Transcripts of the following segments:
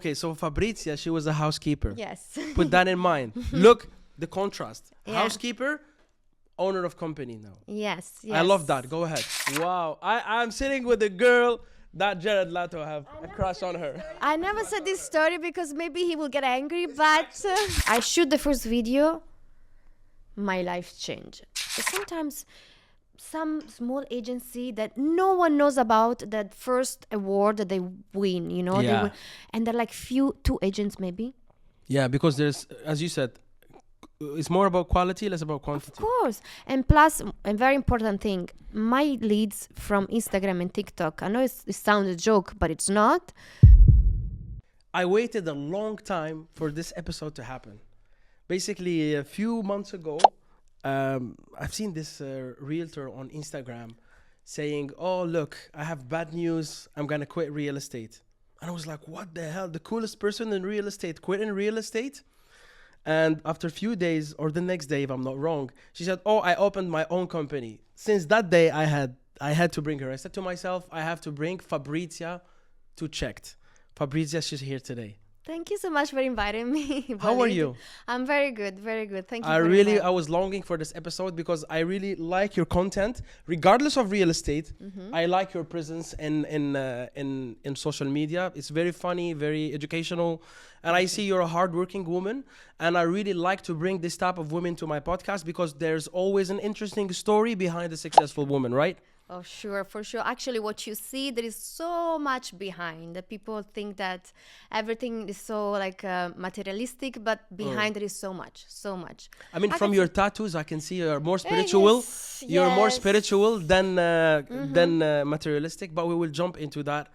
Okay, so Fabrizia, she was a housekeeper. Yes. Put that in mind. Look, the contrast. Yeah. Housekeeper, owner of company now. Yes. I love that. Go ahead. Wow. I'm sitting with a girl that Jared Leto have a crush on her. I never said this story because maybe he will get angry, but I shoot the first video, my life changed. Sometimes some small agency that no one knows about, that first award that they win, you know, Yeah. and they're like two agents maybe. Yeah, because there's, as you said, it's more about quality, less about quantity. Of course. And plus, a very important thing, my leads from Instagram and TikTok, I know it sounds a joke, but it's not. I waited a long time for this episode to happen. Basically, a few months ago, I've seen this realtor on Instagram saying, oh, look, I have bad news. I'm going to quit real estate. And I was like, what the hell? The coolest person in real estate quitting real estate? And after a few days, or the next day, if I'm not wrong, she said, oh, I opened my own company. Since that day, I had to bring her. I said to myself, I have to bring Fabrizia to CHEKD. Fabrizia, she's here today. Thank you so much for inviting me. How are you? I'm very good, very good. Thank you. I was longing for this episode because I really like your content, regardless of real estate. Mm-hmm. I like your presence in social media. It's very funny, very educational, and I see you're a hardworking woman. And I really like to bring this type of women to my podcast because there's always an interesting story behind a successful woman, right? Oh, sure, for sure. Actually, what you see, there is so much behind. The people think that everything is so like materialistic, but behind there is so much, so much. I mean, from your tattoos, I can see you're more spiritual. Yes, you're more yes. spiritual than materialistic, but we will jump into that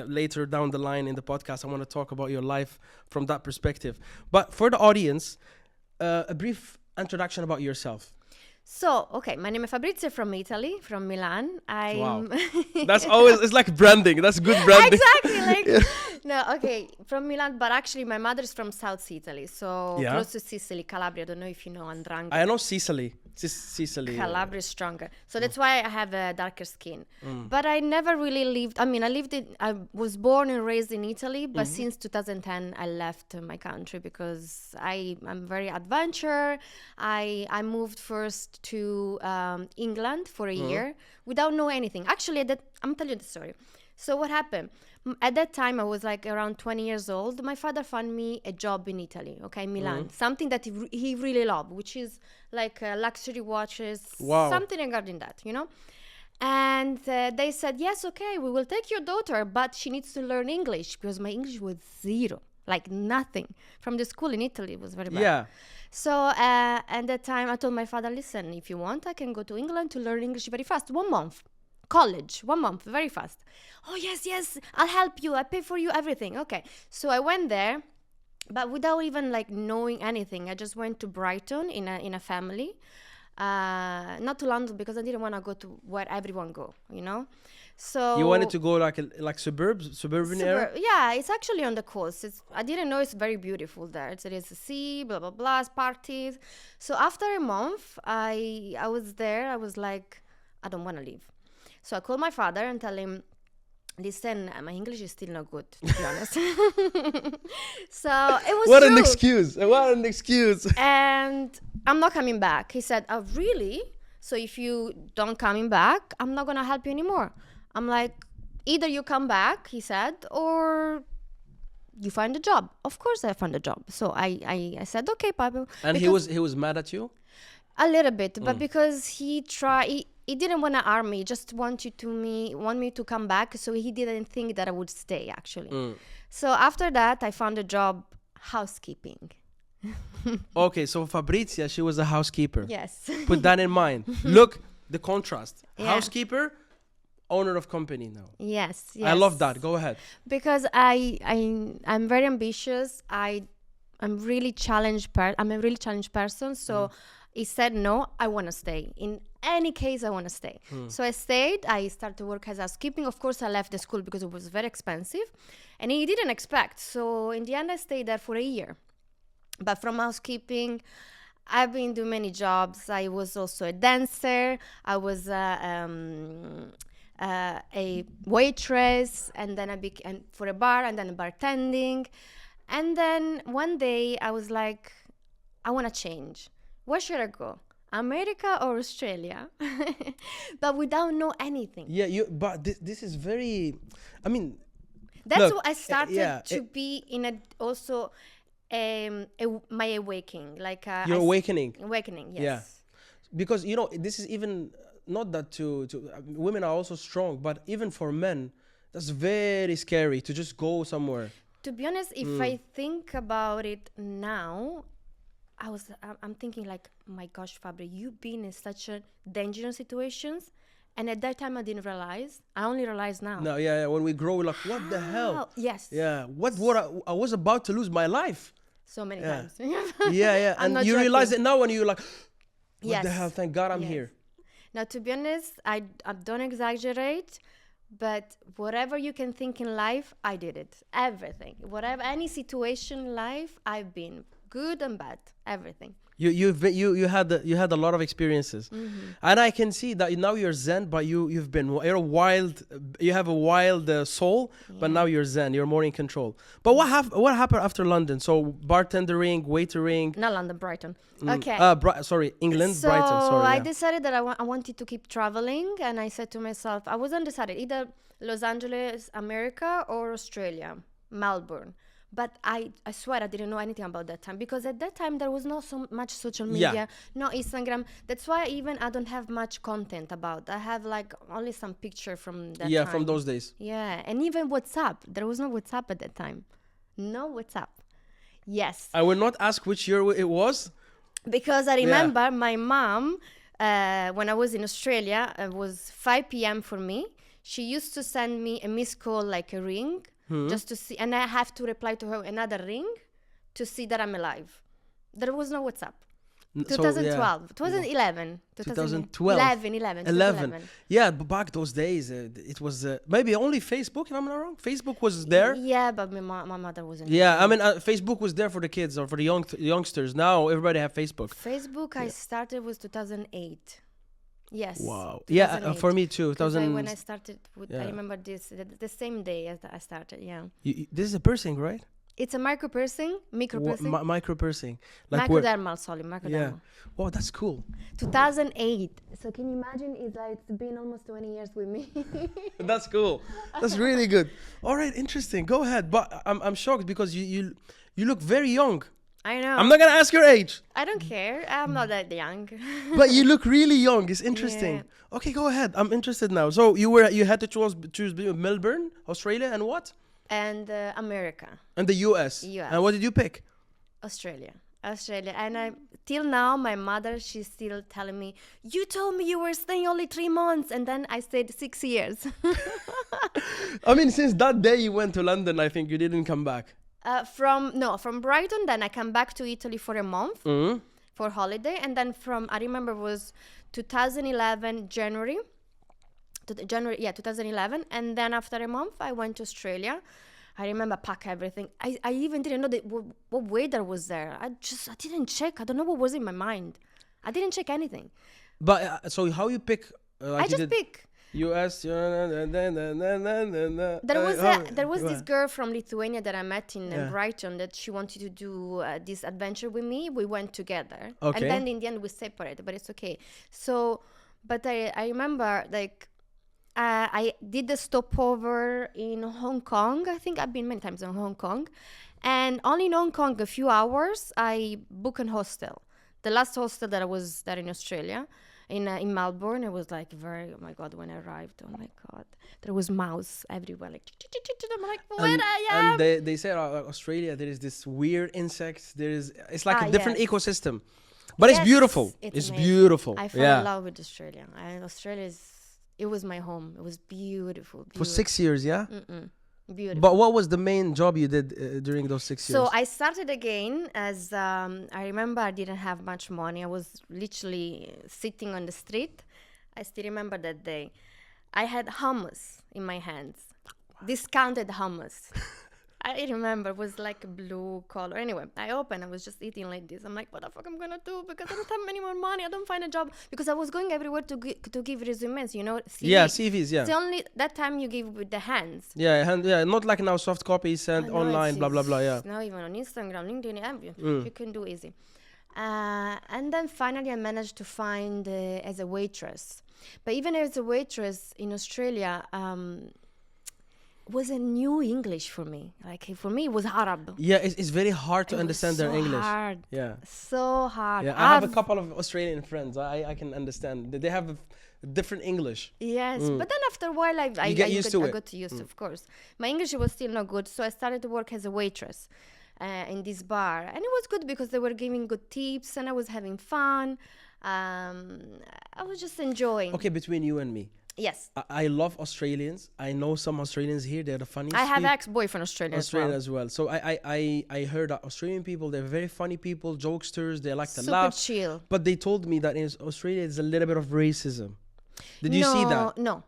later down the line in the podcast. I want to talk about your life from that perspective. But for the audience, a brief introduction about yourself. So, okay, my name is Fabrizia from Italy, from Milan. Wow. That's always, it's like branding. That's good branding. Exactly. No, okay, from Milan, but actually my mother is from South Italy, so close to Sicily, Calabria. I don't know if you know Andrangheta. I know Sicily. Sicily. Calabria is stronger. So that's why I have a darker skin. But I never really lived, I was born and raised in Italy, but since 2010 I left my country because I'm very adventure. I moved first to England for a year without knowing anything. Actually, I'm telling you the story. So what happened? At that time, I was like around 20 years old. My father found me a job in Italy, okay, Milan. Something that he really loved, which is like luxury watches, something regarding that, you know. And they said, yes, okay, we will take your daughter, but she needs to learn English because my English was zero, like nothing. From the school in Italy, it was very bad. Yeah. So at that time, I told my father, listen, if you want, I can go to England to learn English very fast, 1 month. College, 1 month, very fast. Oh, yes, I'll help you. I pay for you everything. Okay. So I went there, but without even like knowing anything. I just went to Brighton in a family, not to London because I didn't want to go to where everyone go, you know. So you wanted to go like suburban area? Yeah, it's actually on the coast. I didn't know it's very beautiful there. There is a sea, blah blah blah, parties. So after a month, I was there. I was like, I don't want to leave. So I called my father and tell him, listen, my English is still not good, to be honest. So it was What true. What an excuse. And I'm not coming back. He said, oh, really? So if you don't coming back, I'm not going to help you anymore. I'm like, either you come back, he said, or you find a job. Of course I found a job. So I said, okay, Pablo. And he was mad at you? A little bit, but because he didn't want to harm me, just want me to come back. So he didn't think that I would stay, actually. So after that, I found a job housekeeping. Okay, so Fabrizia, she was a housekeeper. Yes. Put that in mind. Look, the contrast. Yeah. Housekeeper, owner of company now. Yes. I love that. Go ahead. Because I'm very ambitious. I'm a really challenged person. So he said, no, I want to stay. In any case, I want to stay. So I stayed. I started to work as housekeeping. Of course, I left the school because it was very expensive. And he didn't expect. So in the end, I stayed there for a year. But from housekeeping, I've been doing many jobs. I was also a dancer. I was a waitress, and then I became for a bar, and then bartending. And then one day I was like, I want to change. Where should I go? America or Australia? But without know anything. Yeah, but this is very, I mean, That's look, what I started to it- be in a also my awakening, like Your awakening. awakening. Yes. Yeah. Because, you know, this is even not that to women are also strong, but even for men, that's very scary to just go somewhere. To be honest, if I think about it now, I'm thinking like, my gosh, Fabri, you've been in such a dangerous situations, and at that time I didn't realize. I only realize now. No, yeah, when we grow, we're like, what the hell? Yes. Yeah, what I was about to lose my life. So many Yeah. times. Yeah, I'm and not you realize joking. it now when you're like, what Yes. the hell? Thank God I'm Yes. here. Now, to be honest, I don't exaggerate, but whatever you can think in life, I did it. Everything. Whatever, any situation in life, I've been. Good and bad. Everything. You had a lot of experiences, and I can see that now you're Zen, but you have a wild soul, but now you're Zen. You're more in control. But what happened after London? So bartendering, waitering. Not London, Brighton. Okay. England, So Brighton. Sorry. I Yeah. decided that I wanted to keep traveling, and I said to myself, I was undecided, either Los Angeles, America, or Australia, Melbourne. But I swear I didn't know anything about that time, because at that time there was not so much social media, no Instagram. That's why even I don't have much content about. I have like only some picture from that time. From those days. Yeah, and even WhatsApp. There was no WhatsApp at that time. No WhatsApp. Yes. I will not ask which year it was. Because I remember my mom, when I was in Australia, it was 5 p.m. for me. She used to send me a missed call, like a ring, just to see, and I have to reply to her another ring to see that I'm alive. There was no WhatsApp. 2012. 2011. 2012. 11. Yeah, but back those days, it was maybe only Facebook, if I'm not wrong. Facebook was there. Yeah, but my mother wasn't. Yeah, I mean, Facebook was there for the kids or for the youngsters. Now everybody have Facebook. Facebook, I started was 2008. Yes. Wow. Yeah, 2008. for me too. When I started, I remember this the same day as I started. Yeah. This is a piercing, right? It's a micro piercing. Micro piercing. Like microdermal, sorry, microdermal. Yeah. Wow, that's cool. 2008. So can you imagine? It's been almost 20 years with me. That's cool. That's really good. All right, interesting. Go ahead. But I'm shocked because you look very young. I know. I'm not gonna ask your age. I don't care. I'm not that young. But you look really young. It's interesting. Yeah. Okay, go ahead. I'm interested now. So you had to choose Melbourne, Australia, and what? And America. And the US. US. And what did you pick? Australia. And till now, my mother, she's still telling me, you told me you were staying only 3 months. And then I stayed 6 years. I mean, since that day you went to London, I think you didn't come back. From Brighton, then I come back to Italy for a month for holiday. And then I remember it was 2011, January. 2011. And then after a month, I went to Australia. I remember pack everything. I even didn't know what weather was there. I didn't check. I don't know what was in my mind. I didn't check anything. But so how you pick? I just pick. US. There was this girl from Lithuania that I met in Brighton that she wanted to do this adventure with me. We went together. Okay. And then in the end we separated, but it's okay. So, but I remember like I did the stopover in Hong Kong. I think I've been many times in Hong Kong. And only in Hong Kong, a few hours, I booked a hostel. The last hostel that I was there in Australia. In Melbourne, it was like oh my God, when I arrived, oh my God, there was mouse everywhere, like, I'm like, where I am? And they say Australia, there is this weird insects, it's like a different ecosystem, but it's beautiful. It's beautiful. I fell in love with Australia. It was my home. It was beautiful. For 6 years, yeah? Beautiful. But what was the main job you did during those 6 years? So I started again as I remember I didn't have much money. I was literally sitting on the street. I still remember that day. I had hummus in my hands, discounted hummus. I remember it was like a blue color. Anyway, I opened. I was just eating like this. I'm like, what the fuck I'm gonna do? Because I don't have any more money. I don't find a job because I was going everywhere to give resumes. You know, CV. Yeah, CVs. Yeah. It's only that time you give with the hands. Yeah, not like now soft copy sent No, online, blah blah blah. Yeah. Now even on Instagram, LinkedIn, you can do easy. And then finally, I managed to find as a waitress. But even as a waitress in Australia, was a new English for me. Like for me, it was Arab. Yeah, it's very hard to understand their English. Hard. Yeah. So hard. Yeah, I have a couple of Australian friends. I can understand. They have a different English. Yes, but then after a while, I to it. got used to, of course. My English was still not good, so I started to work as a waitress in this bar, and it was good because they were giving good tips, and I was having fun. I was just enjoying. Okay, between you and me. Yes. I love Australians. I know some Australians here. They're the funniest. I have ex-boyfriend Australian as well. So I heard that Australian people, they're very funny people, jokesters. They like to super laugh. chill. But they told me that in Australia, there's a little bit of racism. Did you see that? No.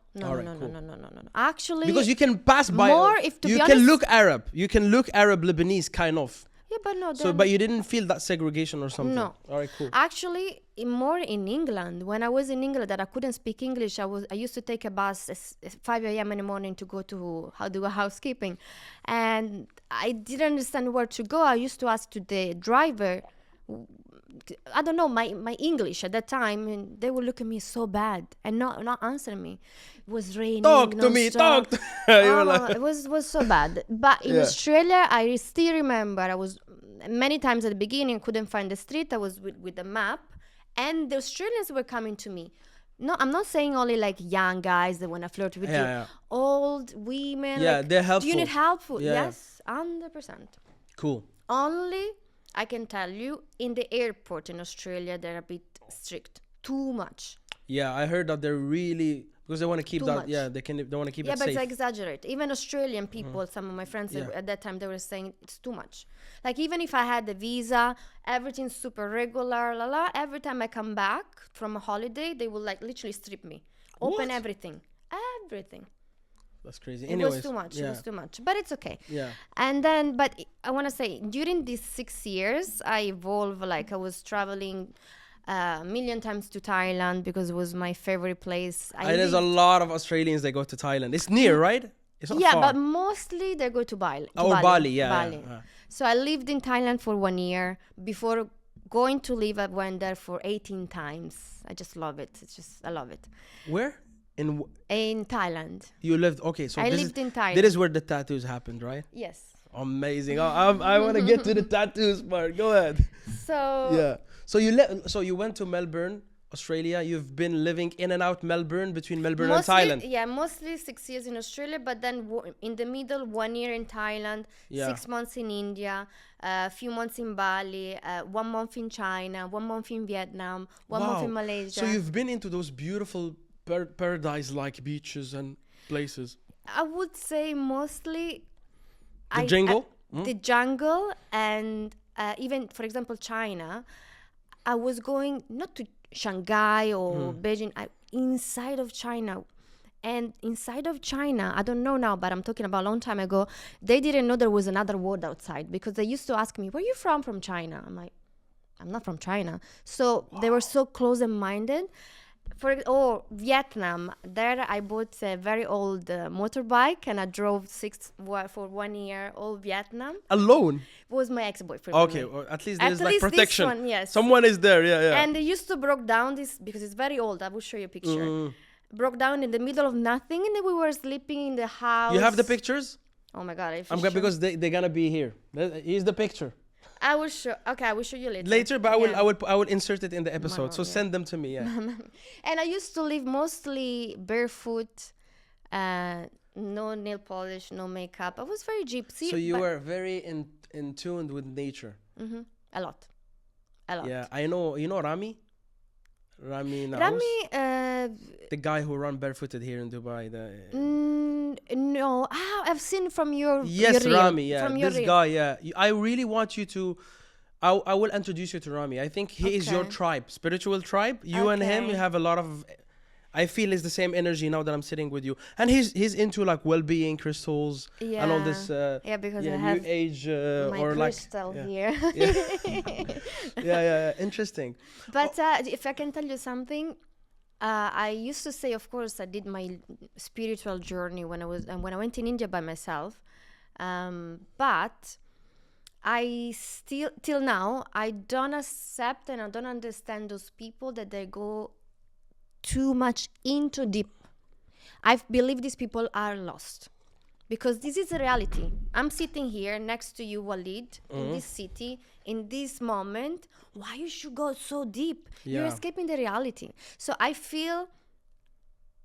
Actually, because you can pass by. More if to you be can honest, look Arab. You can look Arab Lebanese kind of. Yeah, but no. So, but you didn't feel that segregation or something. No. All right, cool. Actually, more in England. When I was in England, that I couldn't speak English. I used to take a bus at 5 a.m. in the morning to go to do housekeeping, and I didn't understand where to go. I used to ask to the driver. I don't know my English at that time, and they would look at me so bad and not answer me. It was raining. Talk to me. It was so bad. But in Australia, I still remember I was many times at the beginning couldn't find the street. I was with the map, and the Australians were coming to me. No, I'm not saying only like young guys that want to flirt with you. Yeah. Old women. Yeah, like, they're helpful. Do you need help? Yeah. Yes, 100%. Cool. Only, I can tell you, in the airport in Australia, they're a bit strict. Too much. Yeah, I heard that they're really, because they want to keep Too that. much. Yeah, they want to keep it Yeah, safe. but it's exaggerate. Even Australian people, some of my friends at that time, they were saying it's too much. Like even if I had the visa, everything's super regular, every time I come back from a holiday, they will like literally strip me. Open everything. That's crazy. It was too much. Yeah. It was too much. But it's okay. Yeah. And then, but I want to say, during these 6 years, I evolved. Like I was traveling a million times to Thailand because it was my favorite place. There's a lot of Australians that go to Thailand. It's near, right? It's not far. But mostly they go to Bali. Bali, yeah. Bali. Yeah. So I lived in Thailand for 1 year. Before going to live, I went there for 18 times. I just love it. I love it. Where? In Thailand. You lived, okay, so I lived in Thailand. This is where the tattoos happened, right? Yes. Amazing. I want to get to the tattoos part. Go ahead. So you went to Melbourne, Australia. You've been living in and out Melbourne, between Melbourne and Thailand. Yeah, mostly 6 years in Australia, but then in the middle, 1 year in Thailand, 6 months in India, a few months in Bali, 1 month in China, 1 month in Vietnam, 1 month in Malaysia. So you've been into those beautiful paradise-like beaches and places. I would say mostly the jungle. The jungle, and even for example China. I was going not to Shanghai or Beijing, inside of China. And inside of China, I don't know now, but I'm talking about a long time ago, they didn't know there was another world outside because they used to ask me, where are you from China? I'm like, I'm not from China. So they were so close-minded. Or Vietnam, there I bought a very old motorbike and I drove for 1 year all Vietnam. Alone? It was my ex-boyfriend. Okay, well, at least there's like protection. This one, yes. Someone is there, yeah. And they used to broke down this, because it's very old, I will show you a picture. Broke down in the middle of nothing and then we were sleeping in the house. You have the pictures? Oh my God. Because they're gonna be here. Here's the picture. I will show you later. Later, but I will insert it in the episode. So send them to me, yeah. And I used to live mostly barefoot, no nail polish, no makeup. I was very gypsy. So you were very in tune with nature. Mm-hmm. A lot. Yeah, I know. You know Rami? Rami, the guy who run barefooted here in Dubai. No, I've seen from your reel. Rami, yeah, from this guy, yeah. I really want you to. I will introduce you to Rami. I think he is your tribe, spiritual tribe. You and him, you have a lot of. I feel it's the same energy now that I'm sitting with you. And he's into like well-being crystals and all this. Because I new have age my or crystal like here. yeah. Interesting. But if I can tell you something, I used to say, of course, I did my spiritual journey when I went in India by myself. But I still, till now, I don't accept and I don't understand those people that they go too much into deep. I believe these people are lost. Because this is a reality. I'm sitting here next to you, Walid, in this city, in this moment. Why you should go so deep? Yeah. You're escaping the reality. So I feel,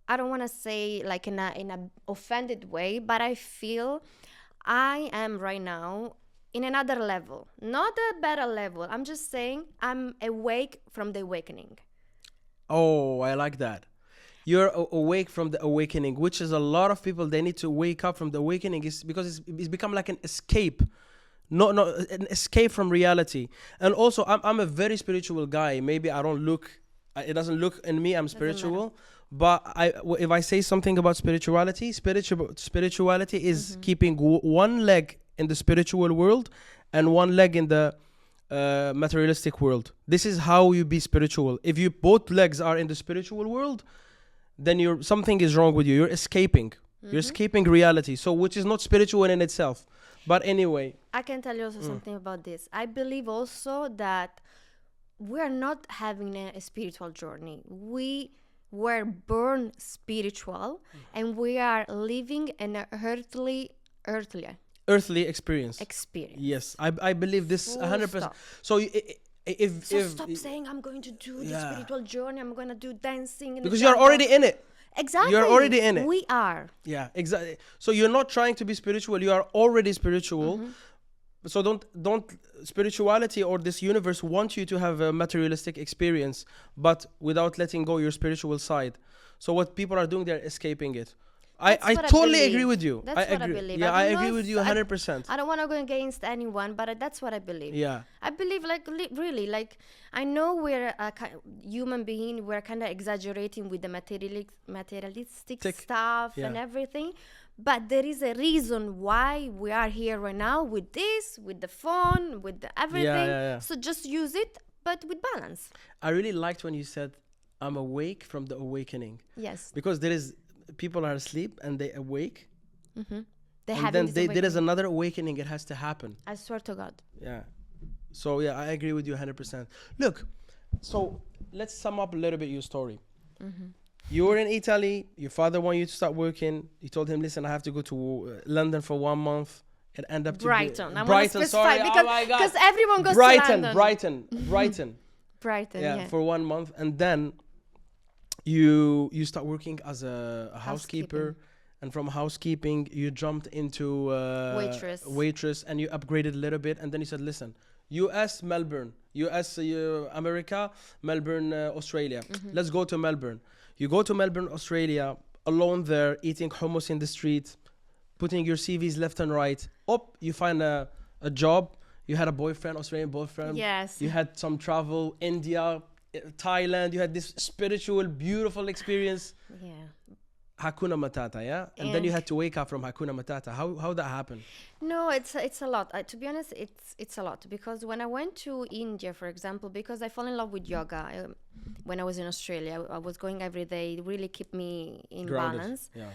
I don't want to say like in a offended way, but I feel I am right now in another level, not a better level. I'm just saying I'm awake from the awakening. Oh, I like that. You're awake from the awakening, which is a lot of people, they need to wake up from the awakening, is because it's become like an escape, not an escape from reality. And also, I'm a very spiritual guy. Maybe I don't look, it doesn't look in me, I'm spiritual. But if I say something about spirituality is keeping one leg in the spiritual world and one leg in the materialistic world. This is how you be spiritual. If you both legs are in the spiritual world, then something is wrong with you. You're escaping. You're escaping reality. So which is not spiritual in itself. But anyway. I can tell you also something about this. I believe also that we're not having a spiritual journey. We were born spiritual and we are living an earthly experience. Yes, I believe this 100%. Stop. So stop saying I'm going to do the spiritual journey, I'm going to do dancing because you're already in it. Exactly. You're already in it. We are. Yeah, exactly. So you're not trying to be spiritual, you are already spiritual. So don't spirituality or this universe want you to have a materialistic experience, but without letting go your spiritual side. So what people are doing, they're escaping it. I totally agree with you. That's what I believe. Yeah, I agree with you 100%. I don't want to go against anyone, but that's what I believe. Yeah. I believe really, like, I know we're a human being, we're kind of exaggerating with the materialistic stuff and everything, but there is a reason why we are here right now with this, with the phone, with everything. Yeah. So just use it, but with balance. I really liked when you said, I'm awake from the awakening. Yes. Because people are asleep and they awake. There is another awakening. It has to happen. I swear to God. Yeah. So yeah, I agree with you 100%. Look, so let's sum up a little bit your story. You were in Italy. Your father wanted you to start working. You told him, listen, I have to go to London for 1 month. It ended up to Brighton. I Brighton, sorry. Because, oh my God. Because everyone goes to London. Brighton. Brighton, yeah. For 1 month. And then you start working as a housekeeper, and from housekeeping you jumped into waitress, and you upgraded a little bit, and then you said, listen, US America, Melbourne, Australia, let's go to Melbourne. You go to Melbourne, Australia, alone there, eating hummus in the street, putting your CVs left and right. You find a job. You had a boyfriend, Australian boyfriend. Yes. You had some travel, India, Thailand. You had this spiritual, beautiful experience. Yeah. Hakuna Matata, yeah? And then you had to wake up from Hakuna Matata. How that happened? No, it's a lot. To be honest, it's a lot. Because when I went to India, for example, because I fell in love with yoga when I was in Australia. I was going every day. It really kept me in balance. Yeah.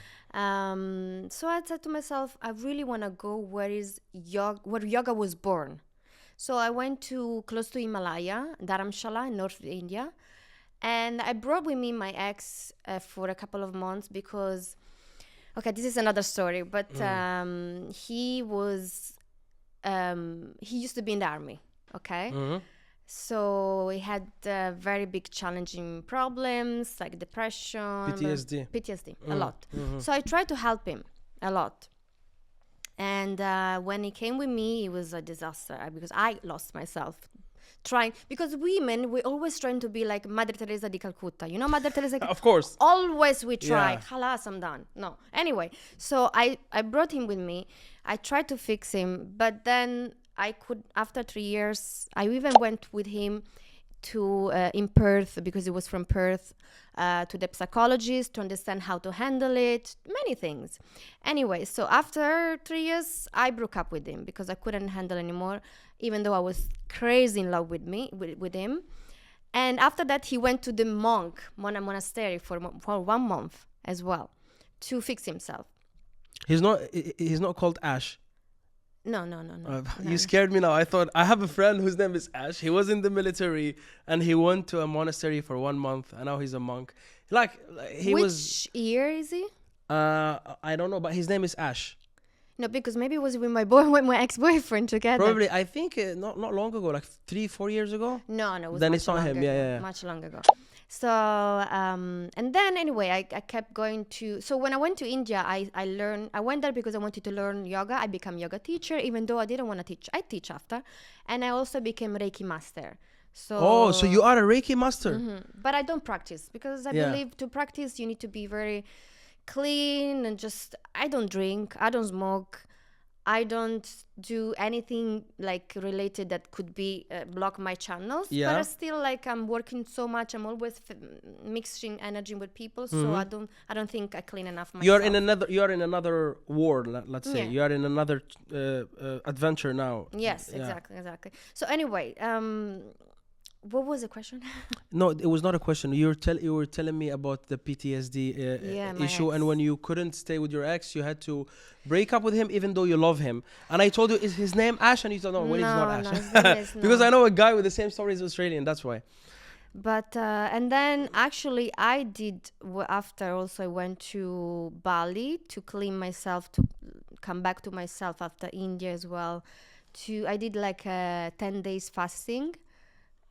So I said to myself, I really want to go where yoga was born. So I went to close to Himalaya, Dharamshala in North India. And I brought with me my ex for a couple of months because, okay, this is another story, but he used to be in the army, okay? So he had very big challenging problems like depression. PTSD, a lot. So I tried to help him a lot. And when he came with me, it was a disaster because I lost myself. Because women, we're always trying to be like Mother Teresa di Calcutta. You know Mother Teresa? Of course. Always we try. Yeah. Halas, I'm done. No. Anyway, so I brought him with me. I tried to fix him, but then after 3 years, I even went with him to in Perth, because he was from Perth, to the psychologist to understand how to handle it, many things. Anyway, so after 3 years, I broke up with him because I couldn't handle anymore, even though I was crazy in love with him. And after that, he went to the monastery for 1 month as well to fix himself. He's not called Ash. No. You scared me now. I thought, I have a friend whose name is Ash. He was in the military and he went to a monastery for 1 month and now he's a monk. Which year is he? I don't know, but his name is Ash. No, because maybe it was with my ex-boyfriend together. Probably, I think not long ago, like 3-4 years ago. No, it was then much it's not him. longer Yeah, ago, yeah. much long ago. So, and then anyway, I kept going to, so when I went to India, I went there because I wanted to learn yoga. I became yoga teacher, even though I didn't want to teach. I teach after. And I also became Reiki master. So, so you are a Reiki master. But I don't practice because I believe to practice, you need to be very clean and I don't drink, I don't smoke. I don't do anything like related that could be block my channels. Yeah. But I still I'm working so much. I'm always mixing energy with people, so I don't think I clean enough myself. You are in another world. Let's say you are in another adventure now. Yes, exactly. So anyway, what was the question? No, it was not a question. You were telling me about the PTSD issue, and when you couldn't stay with your ex, you had to break up with him, even though you love him. And I told you, is his name Ash? And you said, no, he's not Ash. His name is because I know a guy with the same story is Australian. That's why. But and then actually I did after also I went to Bali to clean myself, to come back to myself after India as well. I did like 10 days fasting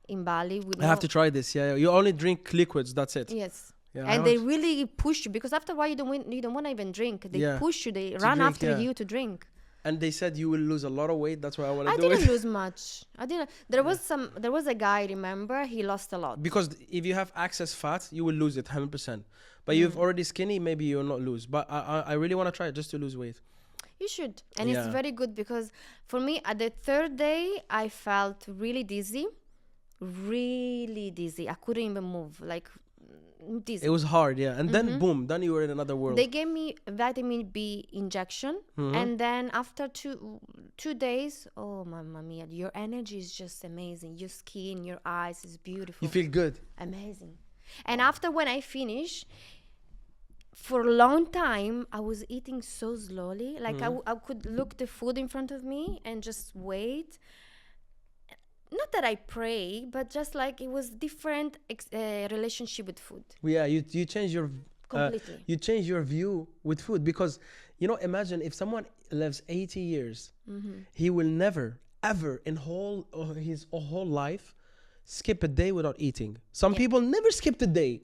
in Bali. I have to try this. Yeah, you only drink liquids. That's it. Yes. Yeah, and they really push you, because after a while you don't want to even drink. They push you. They run after you to drink. And they said you will lose a lot of weight. That's why I want to do it. I didn't lose much. I didn't. There was a guy. Remember, he lost a lot. Because if you have excess fat, you will lose it 100%. But you've already skinny, maybe you'll not lose. But I really want to try it just to lose weight. You should. And it's very good, because for me, at the third day, I felt really dizzy. Really dizzy. I couldn't even move. Like, dizzy. It was hard, yeah. And then, boom, then you were in another world. They gave me vitamin B injection. And then after two days, oh, mamma mia, your energy is just amazing. Your skin, your eyes is beautiful. You feel good. Amazing. And after when I finish, for a long time, I was eating so slowly. Like I could look the food in front of me and just wait. Not that I pray, but just like it was different relationship with food. Yeah, you change your completely. You change your view with food, because imagine if someone lives 80 years, he will never ever in his whole life skip a day without eating. Some people never skip a day.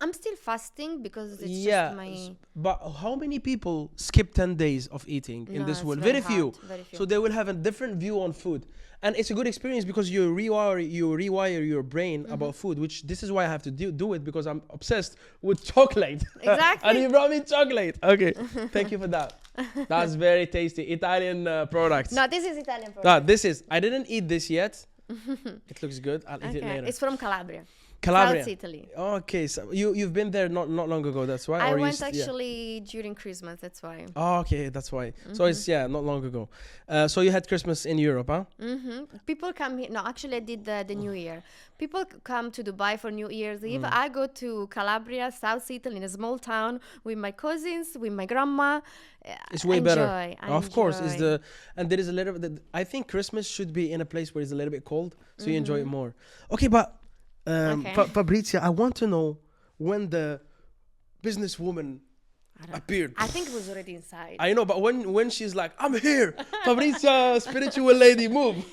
I'm still fasting because it's just my... But how many people skip 10 days of eating in this world? Very few. So they will have a different view on food. And it's a good experience because you rewire your brain about food, which this is why I have to do it, because I'm obsessed with chocolate. Exactly. And you brought me chocolate. Okay. Thank you for that. That's very tasty. Italian products. No, this is Italian product. I didn't eat this yet. It looks good. I'll eat it later. It's from Calabria. South Italy. Okay, so you've been there not long ago. That's why. I went actually during Christmas. That's why. Oh, okay, that's why. So it's not long ago. So you had Christmas in Europe, huh? People come here. No, actually, I did the New Year. People come to Dubai for New Year's Eve. I go to Calabria, South Italy, in a small town with my cousins, with my grandma. It's way better. Of course, and there is a little bit. I think Christmas should be in a place where it's a little bit cold, so you enjoy it more. Okay, but. Fabrizia, I want to know when the businesswoman appeared. I think it was already inside. I know, but when she's like, I'm here, Fabrizia, spiritual lady, move.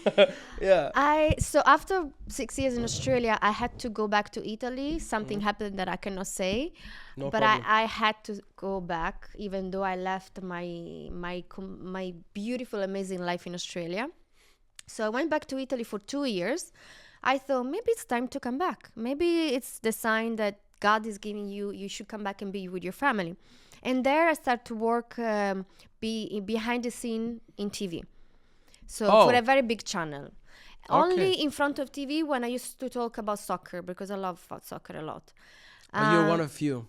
So after 6 years in Australia, I had to go back to Italy. Something happened that I cannot say. No but problem. I had to go back, even though I left my beautiful, amazing life in Australia. So I went back to Italy for 2 years. I thought maybe it's time to come back. Maybe it's the sign that God is giving you. You should come back and be with your family. And there I started to work behind the scene in TV. So for a very big channel. Only in front of TV when I used to talk about soccer, because I love soccer a lot. But you're one of few.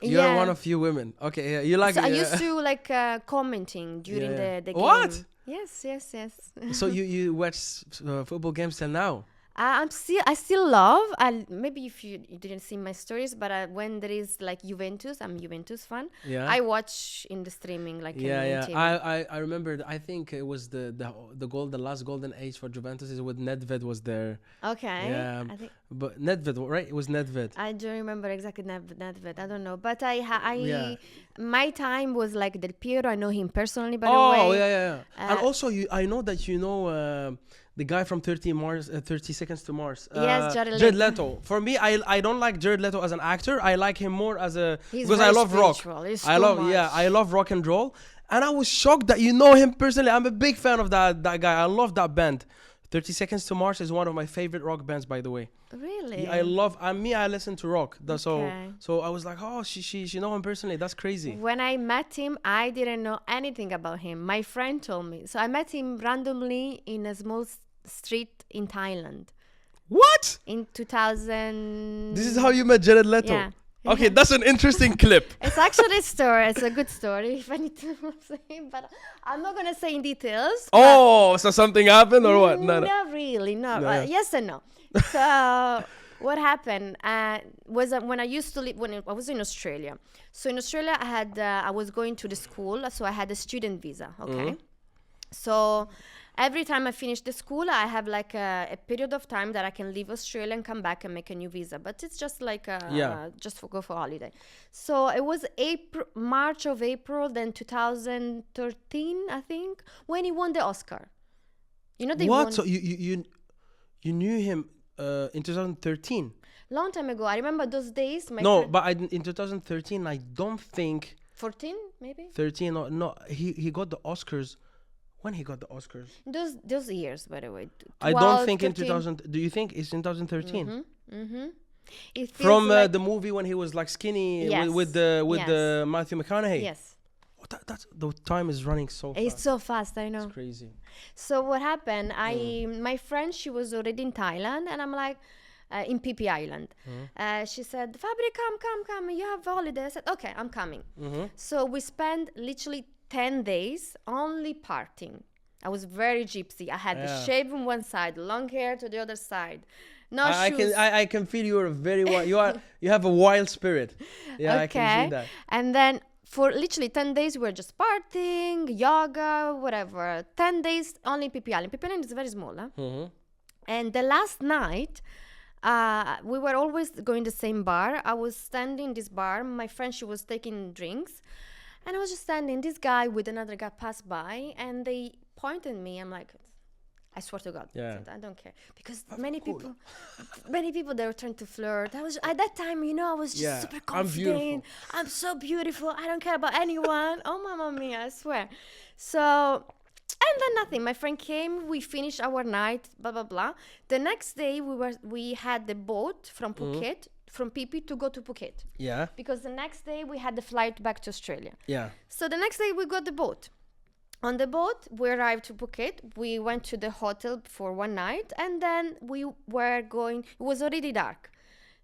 You're one of few women. Okay, yeah, you like. So I used to like commenting during the game. What? Yes. So you watch football games till now? I still love. Maybe if you didn't see my stories, but when there is like Juventus, I'm Juventus fan. Yeah. I watch in the streaming like Yeah. TV. I remember. I think it was the last golden age for Juventus is when Nedved was there. Okay. Yeah. I think, but Nedved, right? It was Nedved. I don't remember exactly Nedved. I don't know, but my time was like Del Piero. I know him personally, by the way. Oh yeah. And also, I know that you know. The guy from 30 Seconds to Mars. Yes, Jared Leto. For me, I don't like Jared Leto as an actor. I like him more as because I love spiritual. rock. I love rock and roll. And I was shocked that you know him personally. I'm a big fan of that guy. I love that band. 30 Seconds to Mars is one of my favorite rock bands, by the way. Really? I love. I listen to rock. So I was like, oh, she know him personally. That's crazy. When I met him, I didn't know anything about him. My friend told me. So I met him randomly in a small street in Thailand. What? In 2000. This is how you met Jared Leto? Yeah. Okay, that's an interesting clip. It's actually a story. It's a good story, if I need to say, but I'm not going to say in details. Oh, so something happened or what? No. Not really, no. Yes and no. So what happened was when I used to live, when I was in Australia. So in Australia, I was going to the school, so I had a student visa, okay? So every time I finish the school, I have like a period of time that I can leave Australia and come back and make a new visa. But it's just like just go for holiday. So it was March of April, then 2013, I think, when he won the Oscar. You know, they won. So you knew him in 2013? Long time ago. I remember those days. But in 2013, I don't think. 14, maybe. 13? No. He got the Oscars. When he got the Oscars? Those years, by the way. 12, I don't think 13. In 2000. Do you think it's in 2013? It From like the movie when he was like skinny Yes. with the Matthew McConaughey. Yes. That's the time is running so fast. It's so fast, I know. It's crazy. So what happened? My friend, she was already in Thailand, and I'm like, in Phi Phi Island. She said, Fabri, come. You have holiday. I said, okay, I'm coming. So we spent literally 10 days only partying. I was very gypsy. I had the shave on one side, long hair to the other side. No shoes. I can feel you are very wild. You have a wild spirit. Yeah, okay. I can see that. And then for literally 10 days, we were just partying, yoga, whatever. 10 days only in Phi Phi Island. Phi Phi Island is very small. And the last night, we were always going to the same bar. I was standing in this bar. My friend, she was taking drinks. And I was just standing. This guy with another guy passed by, and they pointed at me. I'm like, I swear to God, I don't care, because many people, they were trying to flirt. I was at that time, I was just super confident. I'm so beautiful. I don't care about anyone. Oh, mamma mia, I swear. So, and then nothing. My friend came. We finished our night. Blah blah blah. The next day, we had the boat from Phuket. From Phi Phi to go to Phuket. Yeah. Because the next day we had the flight back to Australia. Yeah. So the next day we got the boat. On the boat, we arrived to Phuket. We went to the hotel for one night, and then we were going. It was already dark.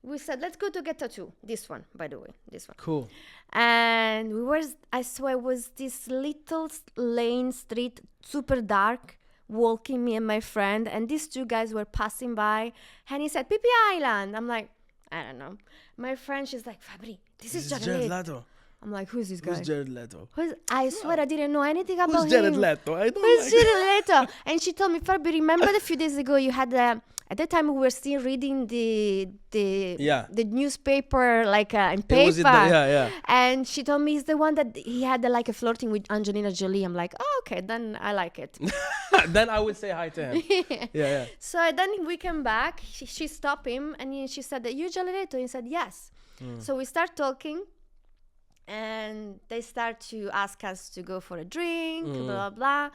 We said, let's go to get tattoo. This one, by the way, this one. Cool. And I swear, it was this little lane street, super dark, walking, me and my friend, and these two guys were passing by, and he said, Phi Phi Island. I'm like, I don't know. My friend, she's like, Fabri, this is Jared Leto. I'm like, who's this guy? Who's Jared Leto? I swear I didn't know anything about him. Who's Jared Leto? I don't Who's Jared Leto? And she told me, Fabri, remember a few days ago you had at that time we were still reading the newspaper in paper. And she told me he's the one that he had a flirting with Angelina Jolie. I'm like, oh, okay, then I like it. Then I would say hi to him. So then we came back. She stopped him and she said, you Jared Leto? He said, yes. So we start talking. And they start to ask us to go for a drink, blah, blah, blah.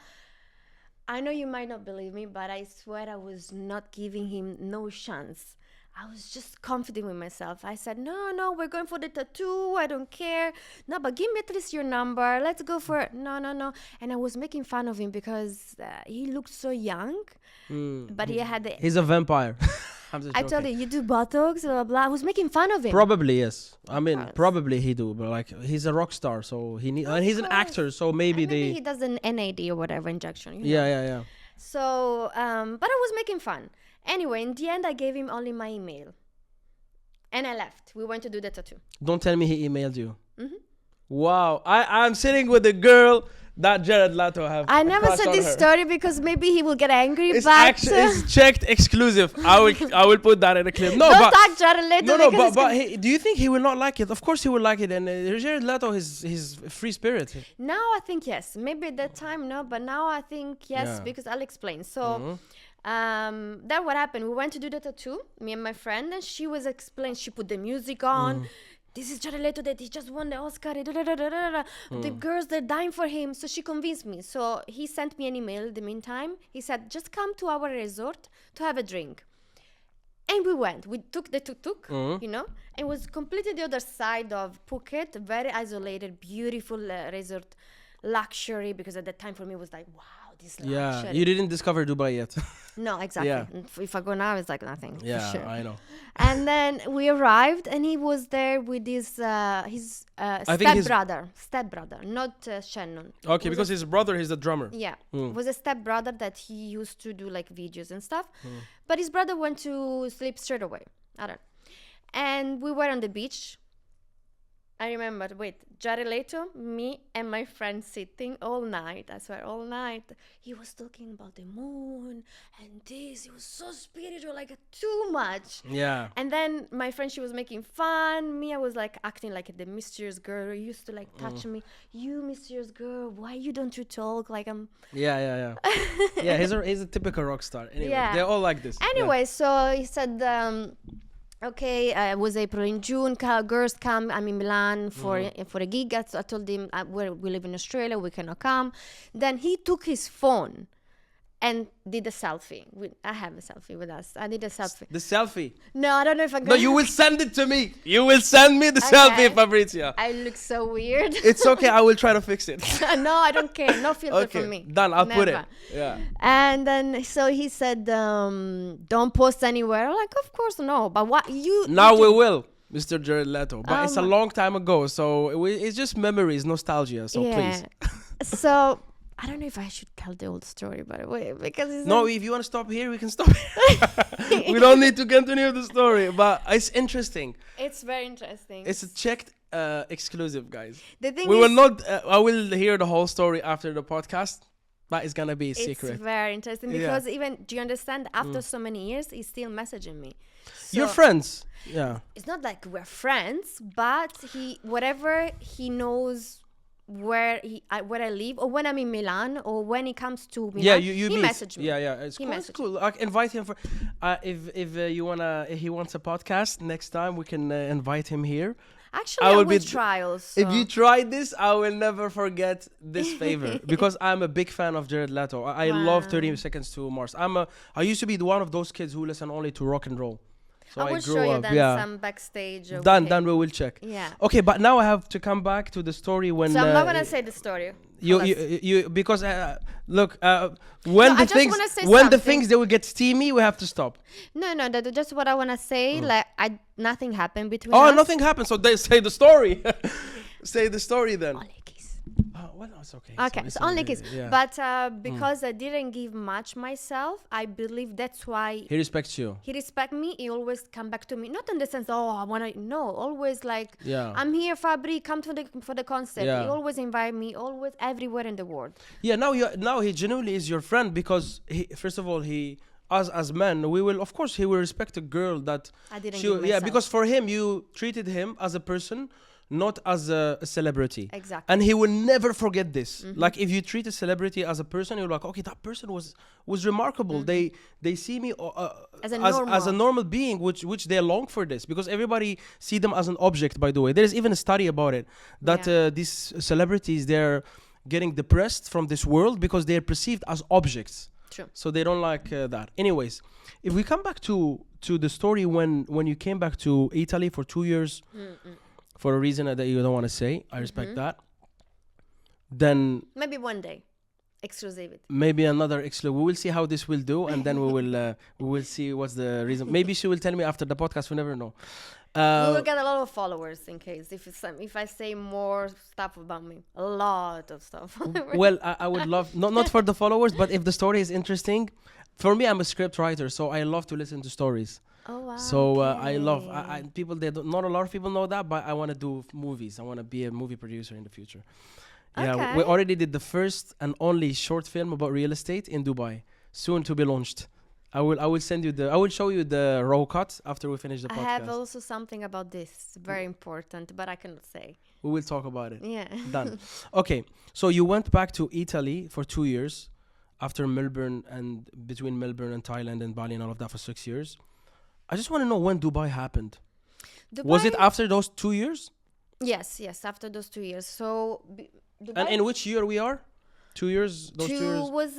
I know you might not believe me, but I swear I was not giving him no chance. I was just confident with myself. I said, no, we're going for the tattoo. I don't care. No, but give me at least your number. Let's go for it. No. And I was making fun of him because he looked so young. But he had the... He's a vampire. I told you do Botox, blah, blah. I was making fun of him. Probably, yes. I mean, probably he do. But like, he's a rock star. So and he's an actor. So maybe he does an NAD or whatever injection. You know? Yeah. So, but I was making fun. Anyway, in the end, I gave him only my email. And I left. We went to do the tattoo. Don't tell me he emailed you. Mm-hmm. Wow. I'm sitting with a girl that Jared Leto have. I never said this story because maybe he will get angry. It's but it's checked exclusive. I will put that in a clip. No, don't talk Jared Leto. But do you think he will not like it? Of course he will like it. And Jared Leto is free spirit. Now I think yes. Maybe at that time no, but now I think yes because I'll explain. So. Then what happened? We went to do the tattoo, me and my friend, and she was explaining. She put the music on. This is Jared Leto that he just won the Oscar. The girls, they're dying for him. So she convinced me. So he sent me an email in the meantime. He said, just come to our resort to have a drink. And we went. We took the tuk-tuk, you know. It was completely the other side of Phuket, very isolated, beautiful resort, luxury. Because at that time for me it was like, wow. Yeah, you didn't discover Dubai yet. No, exactly. Yeah. If I go now, it's like nothing. Yeah, for sure. I know. And then we arrived, and he was there with his stepbrother, not Shannon. Okay, because his brother is the drummer. Yeah, was a stepbrother that he used to do like videos and stuff. But his brother went to sleep straight away. I don't know. And we were on the beach. I remember, Jared Leto, me and my friend sitting all night. I swear, all night. He was talking about the moon and this. He was so spiritual, like too much. Yeah. And then my friend, she was making fun. Me, I was like acting like the mysterious girl. He used to like touch me. You mysterious girl, why don't you talk like I'm... Yeah. Yeah, he's a typical rock star. Anyway, they're all like this. Anyway, so he said... okay, it was April and June. Girls come. I'm in Milan for a gig. So I told him we live in Australia. We cannot come. Then he took his phone and did a selfie. I have a selfie with us. I did a selfie. The selfie? No, I don't know if I'm going to... No, you will send it to me. You will send me the selfie, Fabrizia. I look so weird. It's okay. I will try to fix it. No, I don't care. No filter for me. Done. I'll put it. Yeah. And then, so he said, don't post anywhere. I'm like, of course, no. But what you... Now we will, Mr. Jared Leto. But it's a long time ago. So it's just memories, nostalgia. So please. So... I don't know if I should tell the old story, by the way, because it's... No, if you want to stop here, we can stop here. We don't need to continue the story, but it's interesting. It's very interesting. It's a checked exclusive, guys. The thing will not... I will hear the whole story after the podcast, but it's going to be a secret. It's very interesting because even... Do you understand? After so many years, he's still messaging me. So you're friends. Yeah. It's not like we're friends, but whatever he knows... where I live, or when I'm in Milan, or when he comes to Milan, he messaged me. Yeah, it's cool. I invite him for if he wants a podcast next time, we can invite him here. Actually, I will try also. If you try this, I will never forget this favor because I'm a big fan of Jared Leto. I love 30 Seconds to Mars. I used to be one of those kids who listen only to rock and roll. So I will show you then some backstage. Done, we will check. Yeah. Okay, but now I have to come back to the story when... So I'm not going to say the story. You because look, when the things they will get steamy, we have to stop. No, that's just what I want to say. Like nothing happened between us. Oh, nothing happened. So they say the story. Say the story then. Well, it's okay. Okay, so only kiss. Yeah. But because I didn't give much myself, I believe that's why... He respects you. He respects me. He always come back to me. Not in the sense, I want to... No, always like, I'm here, Fabri, come for the concert. Yeah. He always invite me, always, everywhere in the world. Yeah, now he genuinely is your friend because, first of all, as men, he will respect a girl that... I didn't give myself. Yeah, because for him, you treated him as a person... not as a celebrity. Exactly. And he will never forget this. Like if you treat a celebrity as a person, you're like, okay, that person was remarkable. They see me as a normal being, which they long for this because everybody see them as an object. By the way, there's even a study about it that these celebrities, they're getting depressed from this world because they're perceived as objects. True. So they don't like that. Anyways, if we come back to the story when you came back to Italy for 2 years for a reason that you don't want to say. I respect that. Then maybe one day, exclusivity. maybe another we will see how this will do, and then we will see what's the reason. Maybe she will tell me after the podcast. We never know. We will get a lot of followers in case if I say more stuff about me, a lot of stuff. Well, I would love not for the followers, but if the story is interesting. For me, I'm a script writer, so I love to listen to stories. Oh wow! So I love people. Not a lot of people know that, but I want to do movies. I want to be a movie producer in the future. Yeah, Okay. we already did the first and only short film about real estate in Dubai, soon to be launched. I will send you I will show you the raw cut after we finish the podcast. I have also something about this, very important, but I cannot say. We will talk about it. Yeah. Done. Okay, so you went back to Italy for 2 years after Melbourne, and between Melbourne and Thailand and Bali and all of that for 6 years. I just want to know when Dubai happened. Was it after those 2 years? Yes, after those 2 years. So Dubai And in which year we are? 2 years? Those 2 years? was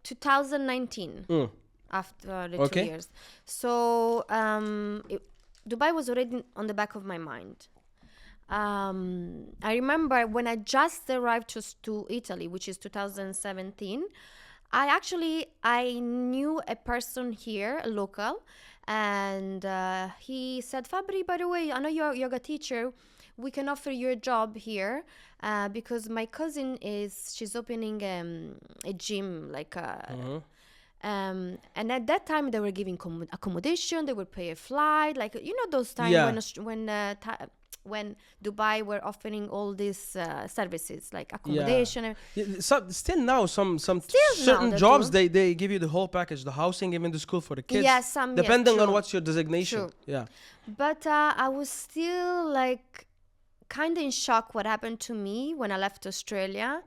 2019. After the 2 years. So Dubai was already on the back of my mind. I remember when I just arrived to Italy, which is 2017, I knew a person here, a local, and he said, Fabri, by the way, I know you're a yoga teacher. We can offer you a job here because my cousin she's opening a gym, like and at that time they were giving accommodation, they would pay a flight, like those times when Dubai were offering all these services like accommodation. So still now some certain jobs they give you the whole package, the housing, even the school for the kids. Yeah, some depending on what's your designation. True. Yeah. But I was still like kind of in shock what happened to me when I left Australia,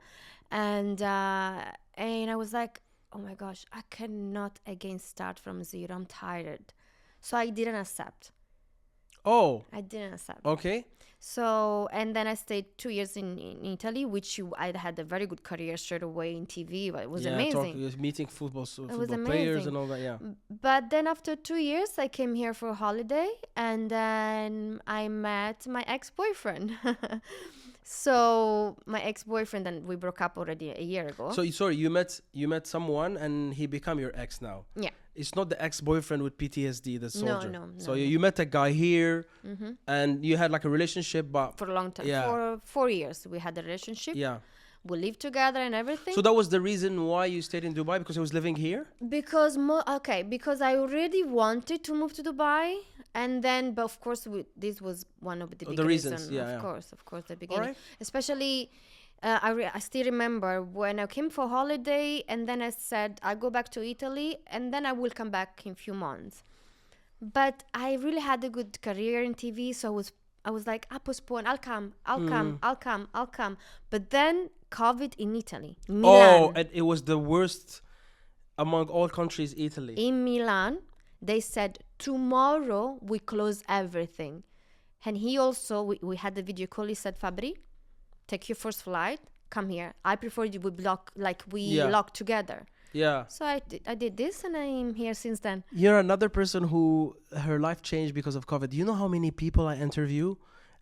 and I was like, oh my gosh, I cannot again start from zero. I'm tired. So I didn't accept. Oh. I didn't accept. Okay. So, and then I stayed 2 years in Italy, which I had a very good career straight away in TV. It was amazing. Meeting football players and all that, yeah. But then after 2 years, I came here for a holiday, and then I met my ex-boyfriend. So my ex-boyfriend, and we broke up already a year ago. So you met someone and he became your ex now. Yeah. It's not the ex-boyfriend with PTSD, the soldier. No. So you met a guy here, and you had like a relationship, but for a long time. Yeah. For 4 years, we had a relationship. Yeah. We lived together and everything. So that was the reason why you stayed in Dubai, because he was living here? Because I already wanted to move to Dubai, and then, but of course, this was one of the big reasons. Yeah, of course, the beginning. Right. Especially, I still remember when I came for holiday, and then I said I go back to Italy, and then I will come back in a few months. But I really had a good career in TV, so I was like, I postpone. I'll come. But then COVID in Italy, Milan. Oh, and it was the worst among all countries, Italy. In Milan, they said, tomorrow we close everything. And he also, we had the video call, he said, Fabri, take your first flight, come here. I prefer you would lock together. Yeah. So I did this, and I'm here since then. You're another person who her life changed because of COVID. You know how many people I interview?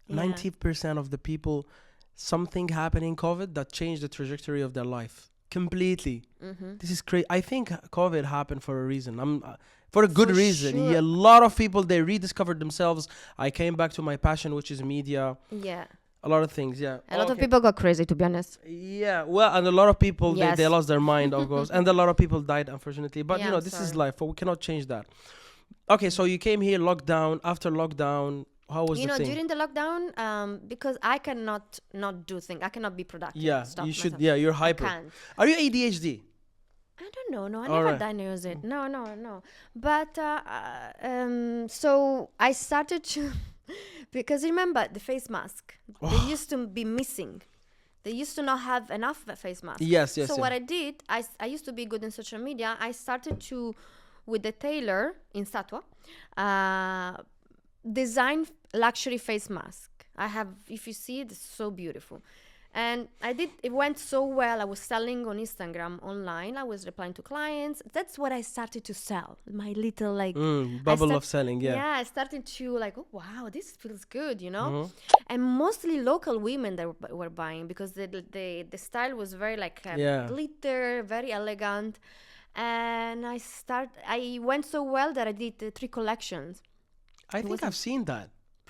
Yeah. 90% of the people, something happened in COVID that changed the trajectory of their life completely. This is crazy. I think COVID happened for a reason. For a good reason. Sure. Yeah, a lot of people, they rediscovered themselves. I came back to my passion, which is media. Yeah. A lot of things, yeah. A lot of people got crazy, to be honest. Yeah, well, and a lot of people, yes. they lost their mind, of course. And a lot of people died, unfortunately. But, yeah, this is life. We cannot change that. Okay, so you came here, lockdown. After lockdown, how was the thing? During the lockdown, because I cannot not do things. I cannot be productive. Yeah, you should. Myself. Yeah, you're hyper. I can't. Are you ADHD? I don't know. No, I never diagnosed it. No. But so I started to, because remember the face mask. They used to be missing. They used to not have enough face masks. Yes. So what I did, I used to be good in social media. I started to, with the tailor in Satua, design luxury face mask. I have, if you see it, it's so beautiful. And it went so well. I was selling on Instagram online. I was replying to clients. That's what I started to sell. My little bubble of selling, yeah. Yeah, I started to oh wow, this feels good, And mostly local women that were buying because the style was very glitter, very elegant. And I went so well that I did 3 collections. I think I've seen that.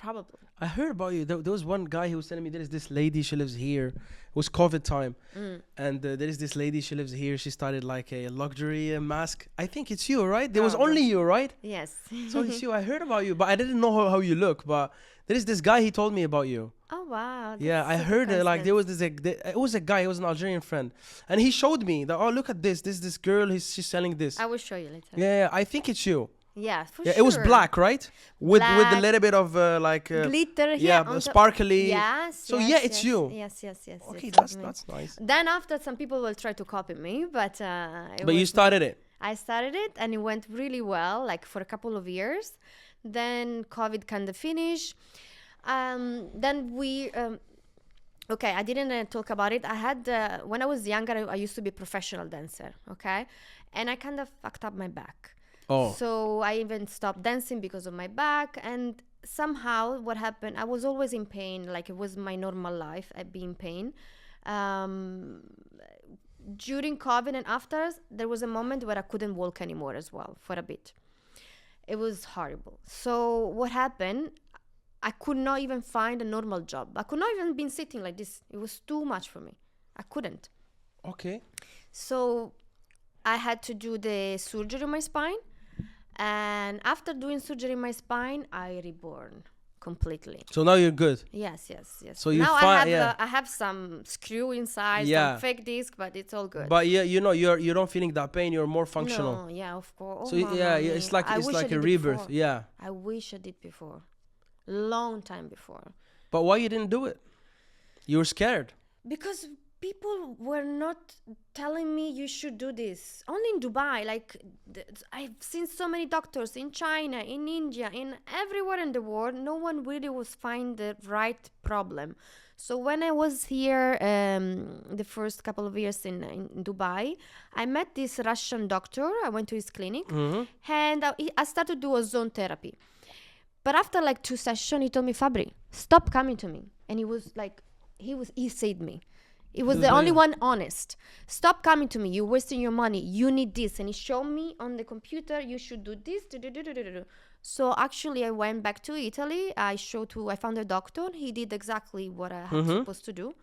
Probably. I heard about you. There was one guy who was telling me there is this lady, she lives here. It was COVID time. And there is this lady, she lives here. She started like a luxury mask. I think it's you, right? There was only you, right? Yes. So it's you. I heard about you, but I didn't know how you look. But there is this guy, he told me about you. Oh, wow. Yeah, I heard it. Like there was it was a guy, he was an Algerian friend. And he showed me that, oh, look at this. This girl, she's selling this. I will show you later. Yeah, I think it's you. Yeah, for Yeah, sure. it was black, right? With a little bit of glitter. Yeah, sparkly. Yes. So yes, it's you. Yes. Okay, that's nice. Then after, some people will try to copy me, but you started it. I started it, and it went really well, like for a couple of years. Then COVID kind of finished. Then we. Okay, I didn't talk about it. I had when I was younger, I used to be a professional dancer. Okay, and I kind of fucked up my back. Oh. So I even stopped dancing because of my back. And somehow what happened, I was always in pain. Like it was my normal life, I'd be in pain. During COVID and after, there was a moment where I couldn't walk anymore as well for a bit. It was horrible. So what happened, I could not even find a normal job. I could not even be sitting like this. It was too much for me. I couldn't. Okay. So I had to do the surgery on my spine. And after doing surgery in my spine, I reborn completely. So now you're good. Yes. So you now I have some screw inside, Yeah. some fake disc, but it's all good. But yeah, you're not feeling that pain. You're more functional. No, yeah, of course. So Oh, yeah, mamma it's mia. like I it's wish I like a did rebirth. before. Yeah. I wish I did before, long time before. But why you didn't do it? You were scared. Because people were not telling me you should do this. Only in Dubai, I've seen so many doctors in China, in India, in everywhere in the world. No one really was find the right problem. So when I was here, the first couple of years in Dubai, I met this Russian doctor. I went to his clinic, and I started to do ozone therapy. But after 2 sessions, he told me, Fabri, stop coming to me. And he was like, he said me. He was the only one honest. Stop coming to me. You're wasting your money. You need this. And he showed me on the computer, you should do this. So actually, I went back to Italy. I found a doctor. He did exactly what I had supposed to do.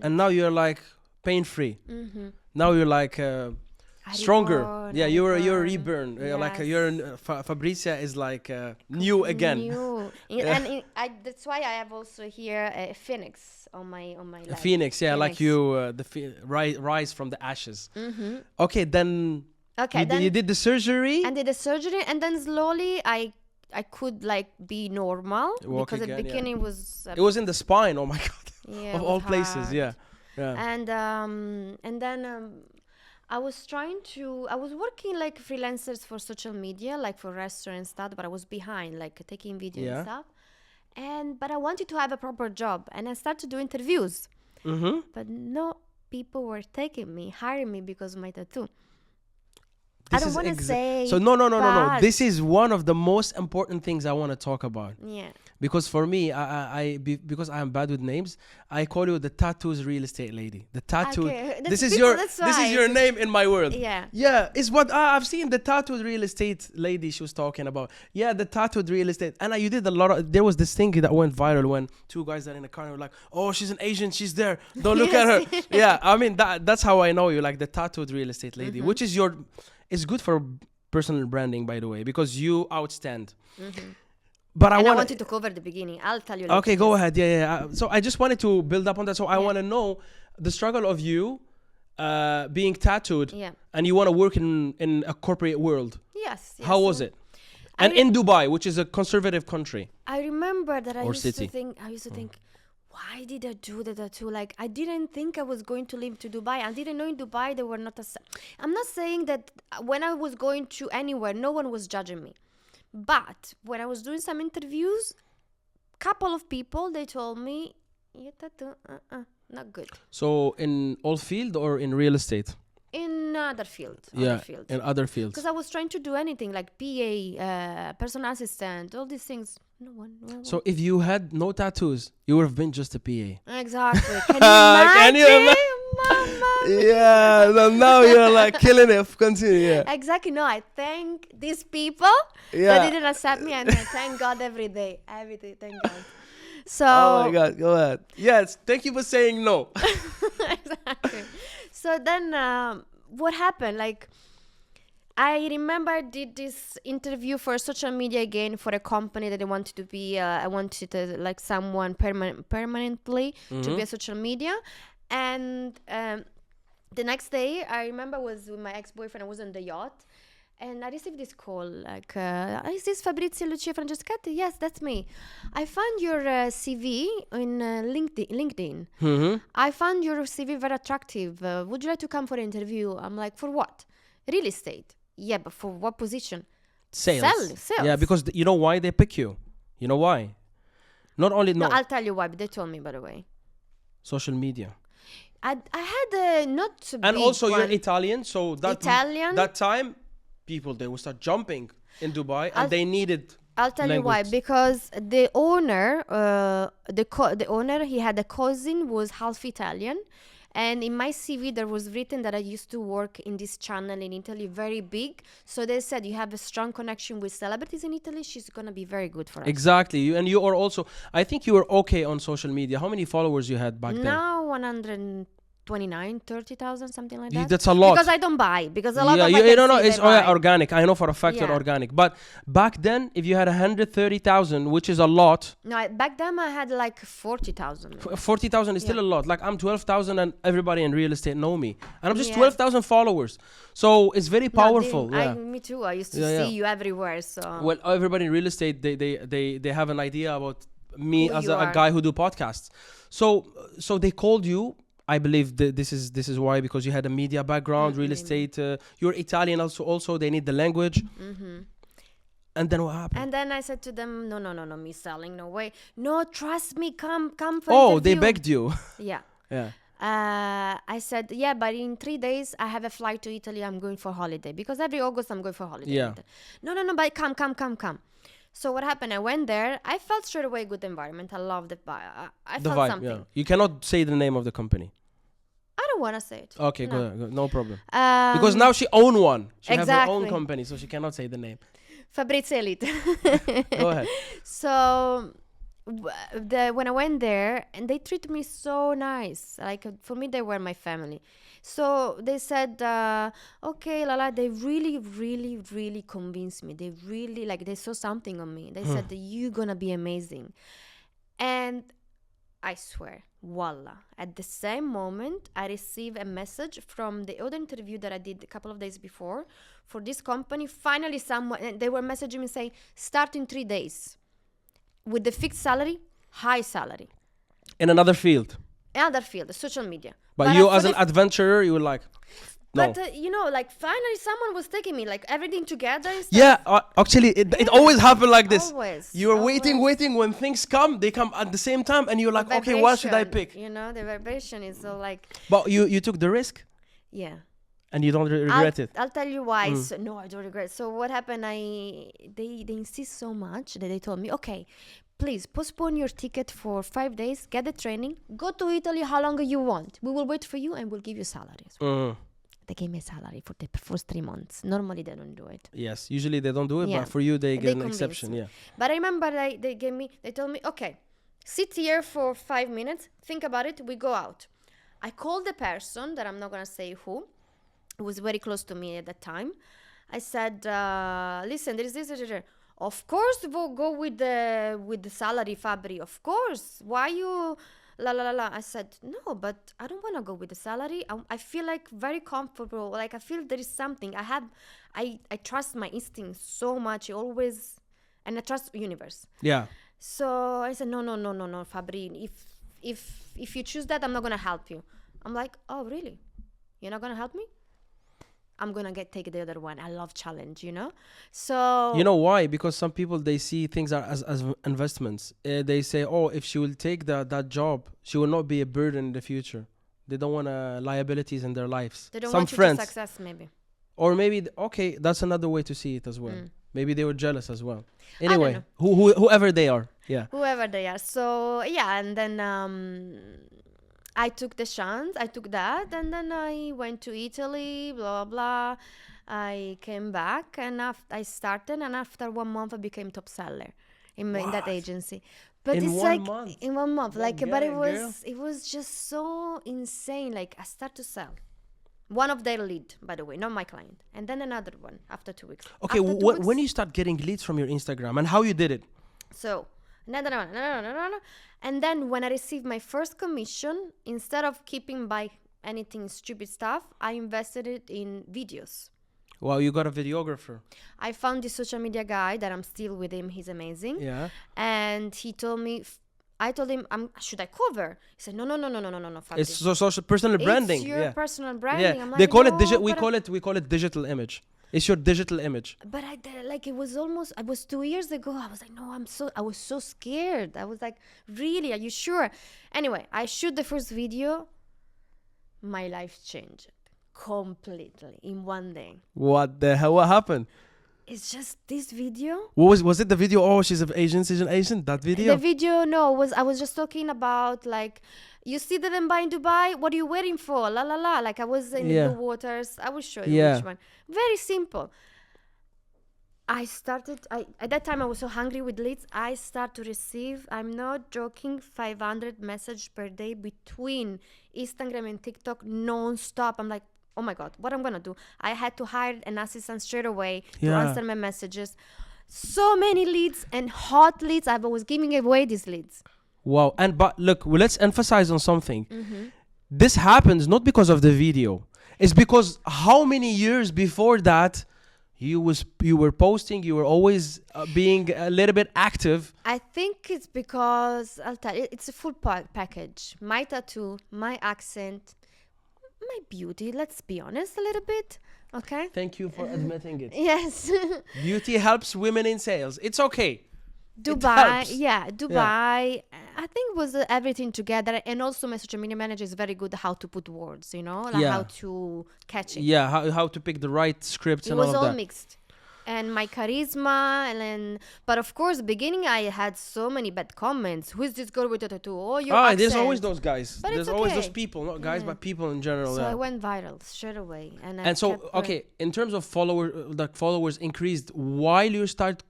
And now you're like pain-free. Now you're like stronger. You're reborn. Yes. Fabrizia is like new again. That's why I have also here a phoenix on my leg. A phoenix, yeah, like you rise from the ashes. Okay, then. Okay, you did the surgery. And did the surgery, and then slowly I could be normal. Walk because again, at the beginning it was in the spine. Oh my god! Yeah, of all places, yeah. And then I was working like freelancers for social media, like for restaurant stuff, but I was behind, taking video and stuff. But I wanted to have a proper job, and I started to do interviews. But no people were hiring me because of my tattoo. I don't want to say. So no. This is one of the most important things I want to talk about. Yeah. Because for me, because I am bad with names, I call you the tattoos real estate lady. The tattoo. Okay. This is your name in my world. Yeah. Yeah. It's what I've seen. The tattooed real estate lady she was talking about. Yeah, the tattooed real estate. And you did a lot of. There was this thing that went viral when 2 guys are in a car and were like, "Oh, she's an Asian. She's there. Don't look at her." Yeah. I mean that's how I know you, like the tattooed real estate lady, which is your. It's good for personal branding, by the way, because you outstand. But I wanted to cover the beginning. I'll tell you later. Okay, go ahead. Yeah. So I just wanted to build up on that. So I want to know the struggle of you being tattooed and you want to work in a corporate world. Yes. How was it? And in Dubai, which is a conservative country. I remember that I used to think, why did I do the tattoo? I didn't think I was going to live to Dubai. I didn't know in Dubai they were not I'm not saying that when I was going to anywhere, no one was judging me. But when I was doing some interviews, couple of people, they told me, your tattoo, not good. So in all field or in real estate? In other field. In other fields. Because I was trying to do anything like PA, personal assistant, all these things. No one. So if you had no tattoos, you would have been just a PA. Exactly. Can you imagine? Mama? Yeah, now you're like killing it. Continue, yeah. Exactly. No, I thank these people that didn't accept me, and I thank God every day. Every day, thank God. So. Oh my God, go ahead. Yes, thank you for saying no. Exactly. So then, what happened? Like, I remember I did this interview for social media again for a company that I wanted to be. I wanted like someone permanently to be a social media, and the next day I remember was with my ex-boyfriend. I was on the yacht. And I received this call, like, is this Fabrizia, Lucia, Francescatti? Yes, that's me. I found your CV in LinkedIn. Mm-hmm. I found your CV very attractive. Would you like to come for an interview? I'm like, for what? Real estate. Yeah, but for what position? Sales. Yeah, because you know why they pick you? You know why? Not only No, I'll tell you why, but they told me, by the way. Social media. I had not And big also one. you're Italian, so that time, people, they will start jumping in Dubai and they needed I'll tell you why. Because the owner, the owner, he had a cousin was half Italian. And in my CV, there was written that I used to work in this channel in Italy, very big. So they said, you have a strong connection with celebrities in Italy. She's going to be very good for us. Exactly. And you are also, I think you were okay on social media. How many followers you had back then? Now 129, 30,000, something like that. That's a lot. Because I don't buy. Because a lot of it's organic. I know for a fact you're organic. But back then, if you had 130,000, which is a lot. No, back then I had like 40,000. 40,000 is still a lot. Like I'm 12,000 and everybody in real estate know me. And I'm just 12,000 followers. So it's very powerful. Me too. I used to see you everywhere. So well, everybody in real estate, they have an idea about me as a guy who do podcasts. So they called you. I believe this is why, because you had a media background, real estate. You're Italian also. They need the language. Mm-hmm. And then what happened? And then I said to them, no, me selling, no way. No, trust me, come for interview. They begged you. Yeah. Yeah. I said, yeah, but in 3 days I have a flight to Italy. I'm going for holiday because every August I'm going for holiday. Yeah. No, but come. So what happened? I went there. I felt straight away good environment. I loved it. I felt vibe, something. Yeah. You cannot say the name of the company. I don't want to say it. Okay, no. Good. No problem. Because now she own one. She has her own company, so she cannot say the name. Fabrizia Elite. Go ahead. So when I went there, and they treated me so nice. Like for me, they were my family. So they said, okay, Lala, they really convinced me. They really, they saw something on me. They said that you're going to be amazing. And I swear, voila. At the same moment, I received a message from the other interview that I did a couple of days before for this company. Finally, and they were messaging me saying, start in 3 days with the fixed salary, high salary. In another field. Social media. But you as an adventurer, you were like, no. But, finally someone was taking me, everything together. Yeah, actually, it always happened like this. Always. You are waiting. When things come, they come at the same time. And you're like, okay, what should I pick? The vibration is so But you took the risk? Yeah. And you don't regret it? I'll tell you why. So, no, I don't regret. So what happened, they insist so much that they told me, okay, please postpone your ticket for 5 days, get the training, go to Italy how long you want. We will wait for you and we'll give you salaries. They gave me a salary for the first 3 months. Normally they don't do it. Yes, usually they don't do it, but for you they get an exception. Yeah. But I remember they told me, okay, sit here for 5 minutes, think about it, we go out. I called the person that I'm not gonna say who was very close to me at that time. I said, listen, there is this. Of course, we'll go with the salary, Fabri. Of course. Why you la. I said, no, but I don't want to go with the salary. I feel very comfortable. I feel there is something. I trust my instinct so much always, and I trust the universe. Yeah. So I said, no, Fabri. If you choose that, I'm not gonna help you. I'm like, oh really? You're not gonna help me? I'm gonna take the other one. I love challenge, So You know why? Because some people, they see things as investments. They say, oh, if she will take that job, she will not be a burden in the future. They don't want liabilities in their lives. they don't Some want you friends, to success, maybe. or maybe okay, that's another way to see it as well. Maybe they were jealous as well. don't Anyway, know. whoever they are, yeah. Whoever they are. So yeah, and then I took the chance. I took that, and then I went to Italy. Blah blah. I came back, and I started, and after 1 month, I became top seller in that What? agency. But In it's 1 like month? in 1 month, Well, like, get but it, girl. it was just so insane. Like I start to sell. One of their lead, by the way, not my client, and then another one after 2 weeks. Okay, After 2 weeks, when you start getting leads from your Instagram and how you did it? so another one, no. And then when I received my first commission, instead of keeping by anything stupid stuff, I invested it in videos. Well, you got a videographer. I found this social media guy that I'm still with him. He's amazing. Yeah. And he told me, I told him, should I cover? He said, no, Fabri. It's social personal branding. It's your Yeah. personal branding. Yeah. I'm They like, call it "No, we but call it digital image. It's your digital image. But it was 2 years ago. I was like, no, I was so scared. I was like, really, are you sure? Anyway, I shoot the first video. My life changed completely in 1 day. What the hell? What happened? It's just this video. What was it the video? Oh, she's an Asian, that video? The video, no, I was just talking about, like, you see that I'm buying Dubai, what are you waiting for? La la la. Like I was in the blue waters. I will show you which one. Very simple. At that time I was so hungry with leads. I start to receive, I'm not joking, 500 messages per day between Instagram and TikTok non-stop. I'm like, oh my God, what I'm gonna do? I had to hire an assistant straight away to answer my messages. So many leads and hot leads. I was giving away these leads. Wow. But look, let's emphasize on something. This happens not because of the video. It's because how many years before that you were posting, you were always being a little bit active. I think it's because, I'll tell you, it's a full package. My tattoo, my accent, my beauty, let's be honest a little bit, okay? Thank you for admitting it. Yes. Beauty helps women in sales. It's okay. Dubai, Dubai. I think was everything together, and also my social media manager is very good how to put words, how to catch it. Yeah, how to pick the right scripts and all of that. It was all mixed. And my charisma, but of course, beginning I had so many bad comments. Who is this girl with a tattoo? Oh, your accent. There's always those guys. But There's it's always okay. those people, not guys, but people in general. So I went viral straight away, and so okay, in terms of followers increased while you start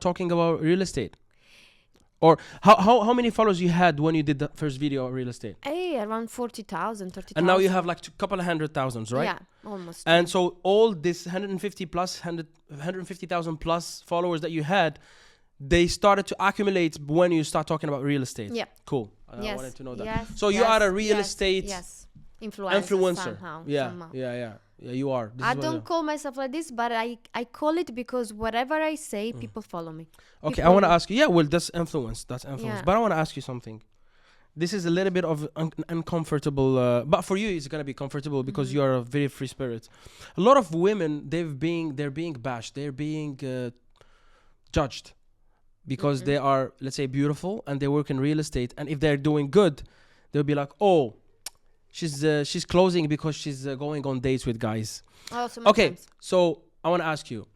talking about real estate. Or how many followers you had when you did the first video on real estate? Around 40,000, 30,000. And now you have like a couple of 100,000, right? Yeah, almost. And so all this 150,000 plus followers that you had, they started to accumulate when you start talking about real estate. Yeah. Cool. Yes. I wanted to know that. Yes. So you are a real estate influencer. Somehow. Somehow. Yeah, you are. I don't call myself like this, but I call it because whatever I say, people follow me. Okay, I want to ask you. Yeah, well, that's influence. Yeah. But I want to ask you something. This is a little bit of uncomfortable, but for you, it's gonna be comfortable because you are a very free spirit. A lot of women, they're being bashed. They're being judged because they are, let's say, beautiful and they work in real estate. And if they're doing good, they'll be like, oh, she's closing because she's going on dates with guys. Oh, so okay, so I want to ask you.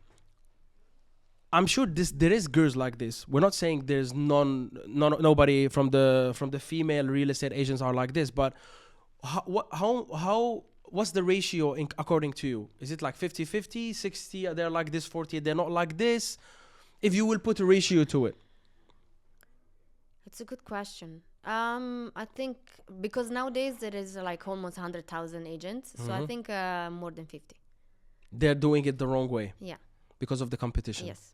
I'm sure there is girls like this. We're not saying there's nobody from the female real estate agents are like this, but what's the ratio according to you? Is it like 50-50, 60? They're like this, 40? They're not like this. If you will put a ratio to it. It's a good question. I think because nowadays there is like almost 100,000 agents, so I think more than 50. They're doing it the wrong way. Yeah. Because of the competition. Yes.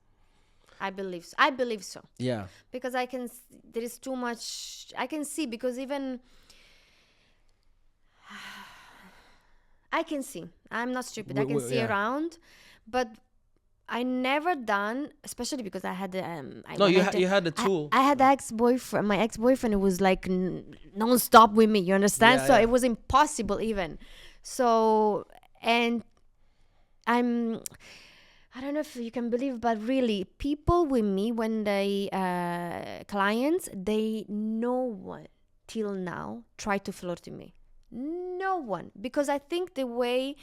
I believe so. Yeah. Because there is too much, I can see, because even, I can see. I'm not stupid. I can see around, but I never done, especially because I had you had a tool. I had ex-boyfriend. My ex-boyfriend was like non-stop with me. You understand? So it was impossible even. So, and I don't know if you can believe, but really, people with me, when they clients, no one till now try to flirt with me. No one, because I think the way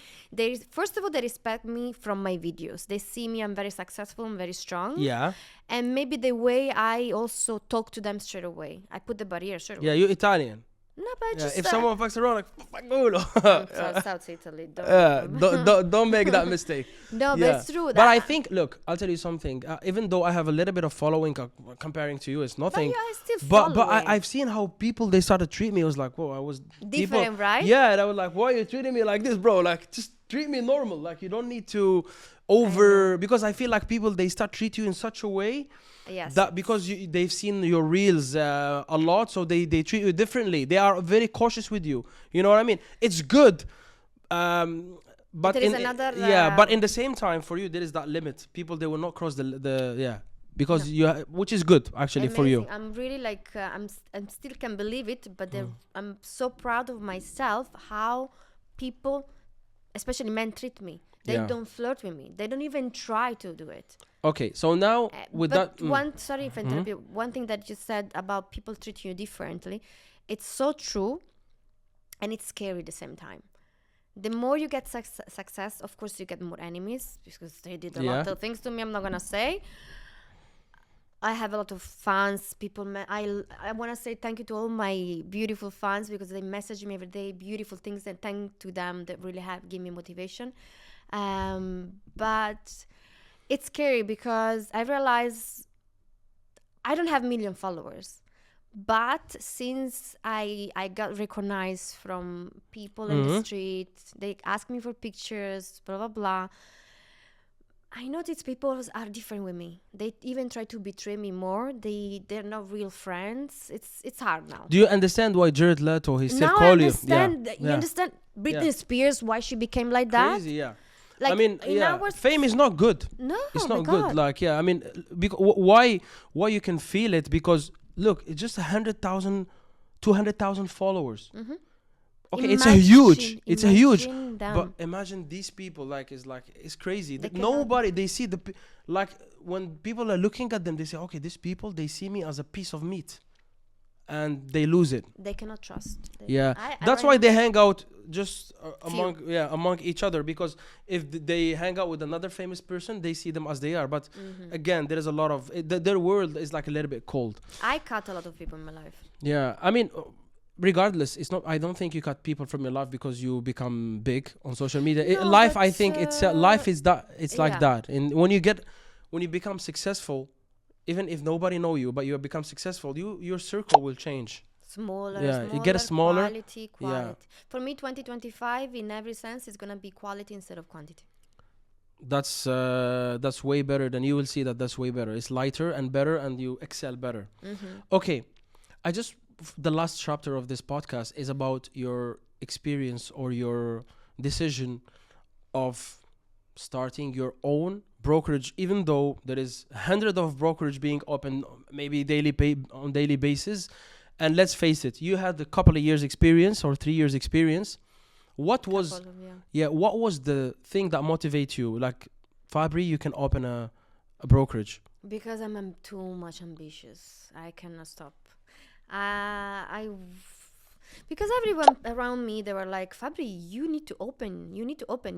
first of all, they respect me from my videos. They see me, I'm very successful, I'm very strong. Yeah. And maybe the way I also talk to them straight away. I put the barrier straight away. Yeah, you're Italian. No, but just If someone fucks around, like, South Italy. don't make that mistake. No, but it's true. But I think, look, I'll tell you something. Even though I have a little bit of following comparing to you, it's nothing. But yeah, I still But I've seen how people, they started treat me. I was like, whoa, I was different, right? Yeah, and I was like, why are you treating me like this, bro? Like, just treat me normal. Like, you don't need to because I feel like people, they start treat you in such a way. Yes. That because they've seen your reels a lot, so they treat you differently. They are very cautious with you. You know what I mean? It's good. But there is another. But in the same time, for you, there is that limit. People, they will not cross the because which is good actually. Amazing. For you. I'm really like I'm still can believe it, but I'm so proud of myself how people, especially men, treat me. They don't flirt with me. They don't even try to do it. Okay, so now with that, sorry if I interrupt you. One thing that you said about people treating you differently, it's so true, and it's scary at the same time. The more you get success, of course, you get more enemies because they did a lot of things to me. I'm not gonna say. I have a lot of fans. People, I want to say thank you to all my beautiful fans because they message me every day, beautiful things, and thank to them that really have give me motivation. But it's scary because I realize I don't have million followers, but since I got recognized from people in the street, they ask me for pictures, blah blah blah. I notice people are different with me. They even try to betray me more. They're not real friends. It's hard now. Do you understand why Jared Leto he said now call I you? understand. You understand Britney Spears, why she became like that? Crazy, yeah. Like, I mean, fame is not good. No, it's not God. good. Like, I mean, why you can feel it? Because look, it's just 100,000, 200,000 followers. Okay, it's a huge. Them. But imagine these people. Like, it's crazy. Nobody, they see like when people are looking at them, they say, okay, these people, they see me as a piece of meat, and they lose it. They cannot trust. That's why they hang out just among each other, because if they hang out with another famous person, they see them as they are. But again, there is a lot of their world is like a little bit cold. I cut a lot of people in my life. Yeah, I mean, regardless, it's not. I don't think you cut people from your life because you become big on social media. No, life, I think life is that. It's like that. And when you become successful, even if nobody know you, but you become successful, your circle will change. Smaller, you get a smaller quality. For me, 2025 in every sense is gonna be quality instead of quantity. That's way better. Than you will see that's way better. It's lighter and better, and you excel better. Okay, the last chapter of this podcast is about your experience or your decision of starting your own brokerage, even though there is hundreds of brokerage being open maybe on daily basis. And let's face it, you had a couple of years experience or 3 years experience. What was the thing that motivates you? Like, Fabri, you can open a brokerage. Because I'm too much ambitious. I cannot stop. Because everyone around me, they were like, Fabri, you need to open.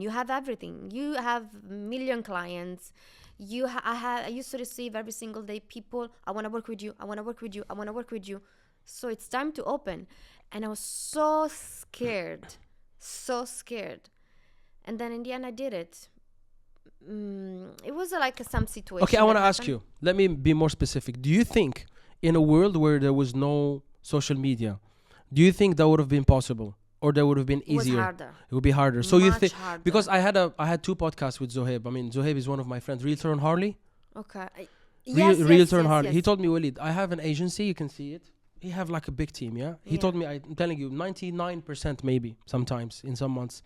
You have everything. You have million clients. I used to receive every single day people, I want to work with you. I want to work with you. So it's time to open. And I was so scared. And then in the end, I did it. It was like some situation. Okay, I want to ask you. Let me be more specific. Do you think in a world where there was no social media, do you think that would have been possible, or that would have been easier? It would be harder. So you think, because I had 2 podcasts with Zohaib. I mean, Zohaib is one of my friends. Realtor on Harley. Okay. Realtor on Harley. He told me, Walid, I have an agency. You can see it. He have like a big team. Yeah. He told me, I'm telling you, 99% maybe sometimes in some months.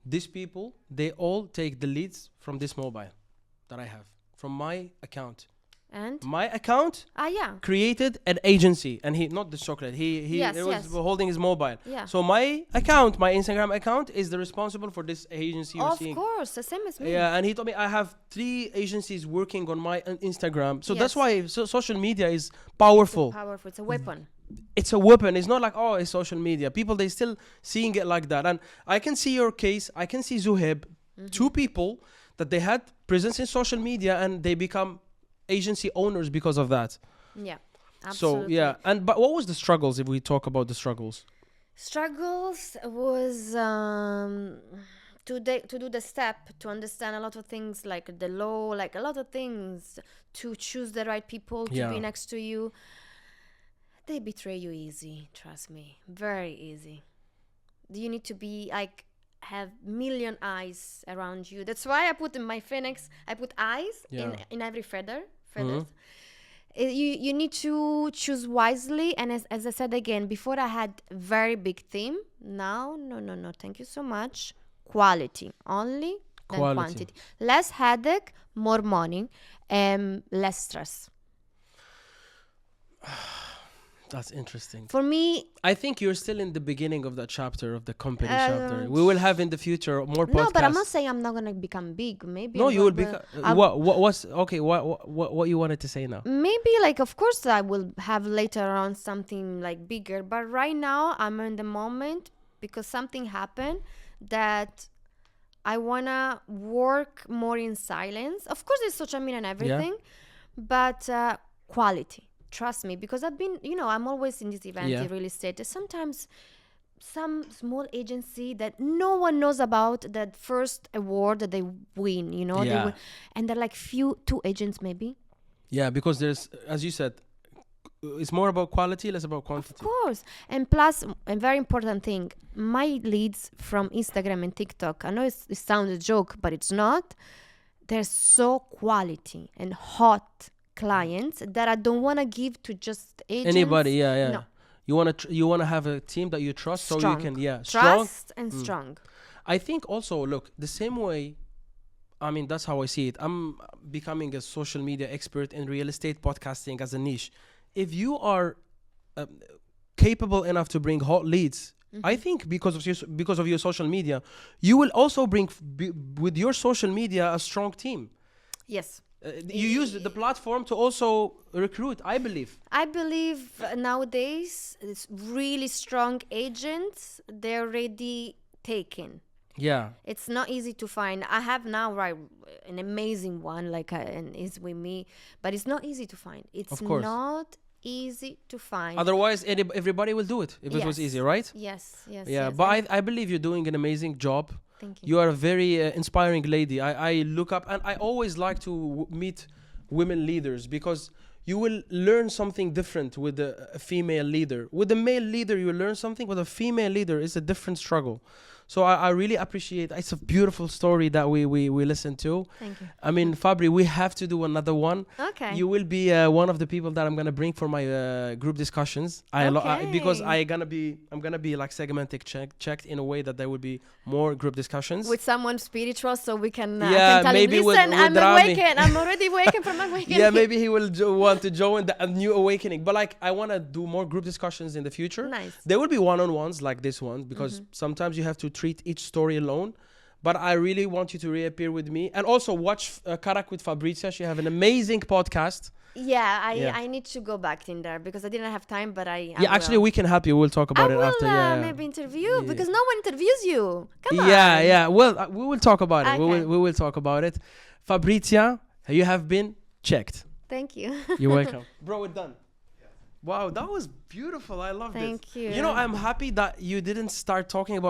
These people, they all take the leads from this mobile that I have, from my account. And? My account Yeah. created an agency, and he not the chocolate. He Yes, it was yes. holding his mobile. Yeah. So my account, my Instagram account, is the responsible for this agency you're Of seeing. course, the same as me. Yeah, and he told me I have 3 agencies working on my Instagram. So that's Yes. why social media is powerful. Powerful. It's a weapon. It's a weapon. It's not like, oh, it's social media. People, they still seeing it like that. And I can see your case. I can see Zuhaib, 2 people that they had presence in social media and they become agency owners because of that. Yeah. Absolutely. So, yeah. But what was the struggles, if we talk about the struggles? Struggles was to do the step to understand a lot of things, like the law, like a lot of things, to choose the right people to be next to you. They betray you easy, trust me, very easy. You need to be like have million eyes around you. That's why I put in my phoenix, I put eyes in every feathers. You need to choose wisely, and as I said again before, I had very big theme. Now no, thank you so much. Quality only than quantity. Less headache, more money, less stress. That's interesting. For me, I think you're still in the beginning of that chapter, of the company chapter. We will have in the future more podcasts. No, but I'm not saying I'm not gonna become big. Maybe no, you will become. What you wanted to say now? Maybe, like, of course I will have later on something like bigger, but right now I'm in the moment because something happened that I wanna work more in silence. Of course, there's social media and everything, but quality. Trust me, because I've been, I'm always in this event in real estate. Sometimes some small agency that no one knows about, that first award that they win, they win, and they're like 2 agents maybe. Yeah, because there's, as you said, it's more about quality, less about quantity. Of course. And plus, a very important thing, my leads from Instagram and TikTok, I know it sounds a joke, but it's not. They're so quality and hot clients that I don't want to give to just agents. Anybody, No. You want to have a team that you trust, strong. So you can, trust and strong. I think also, look, the same way, I mean, that's how I see it. I'm becoming a social media expert in real estate podcasting as a niche. If you are capable enough to bring hot leads, I think because of your social media, you will also bring with your social media a strong team. Yes. You use the platform to also recruit, I believe. I believe nowadays it's really strong agents, they're already taken. Yeah. It's not easy to find. I have now an amazing one, and is with me, but it's not easy to find. It's not easy to find. Otherwise, everybody will do it if it was easy, right? Yes. Yeah, but I believe you're doing an amazing job. Thank you. You are a very inspiring lady. I look up, and I always like to meet women leaders, because you will learn something different with a female leader. With a male leader, you will learn something. With a female leader, it's a different struggle. So I really appreciate. It's a beautiful story that we listened to. Thank you. I mean, Fabri, we have to do another one. Okay. You will be one of the people that I'm gonna bring for my group discussions. Because I'm gonna be like segmented checked in a way that there will be more group discussions with someone spiritual, so we can. Yeah, I can tell maybe him, listen, with I'm Rami. awakened. I'm already awakened from my awakening. Yeah, maybe he will want to join a new awakening. But I want to do more group discussions in the future. Nice. There will be one-on-ones like this one, because sometimes you have to treat each story alone. But I really want you to reappear with me, and also watch Karak with Fabrizia. She have an amazing podcast. Yeah, I need to go back in there because I didn't have time, but I actually, we can help you. We'll talk about it after. Maybe interview because no one interviews you. Come on. Yeah. Well, we will talk about it. Okay. We will talk about it. Fabrizia, you have been checked. Thank you. You're welcome. Bro, we're done. Wow, that was beautiful. I loved it. Thank you. I'm happy that you didn't start talking about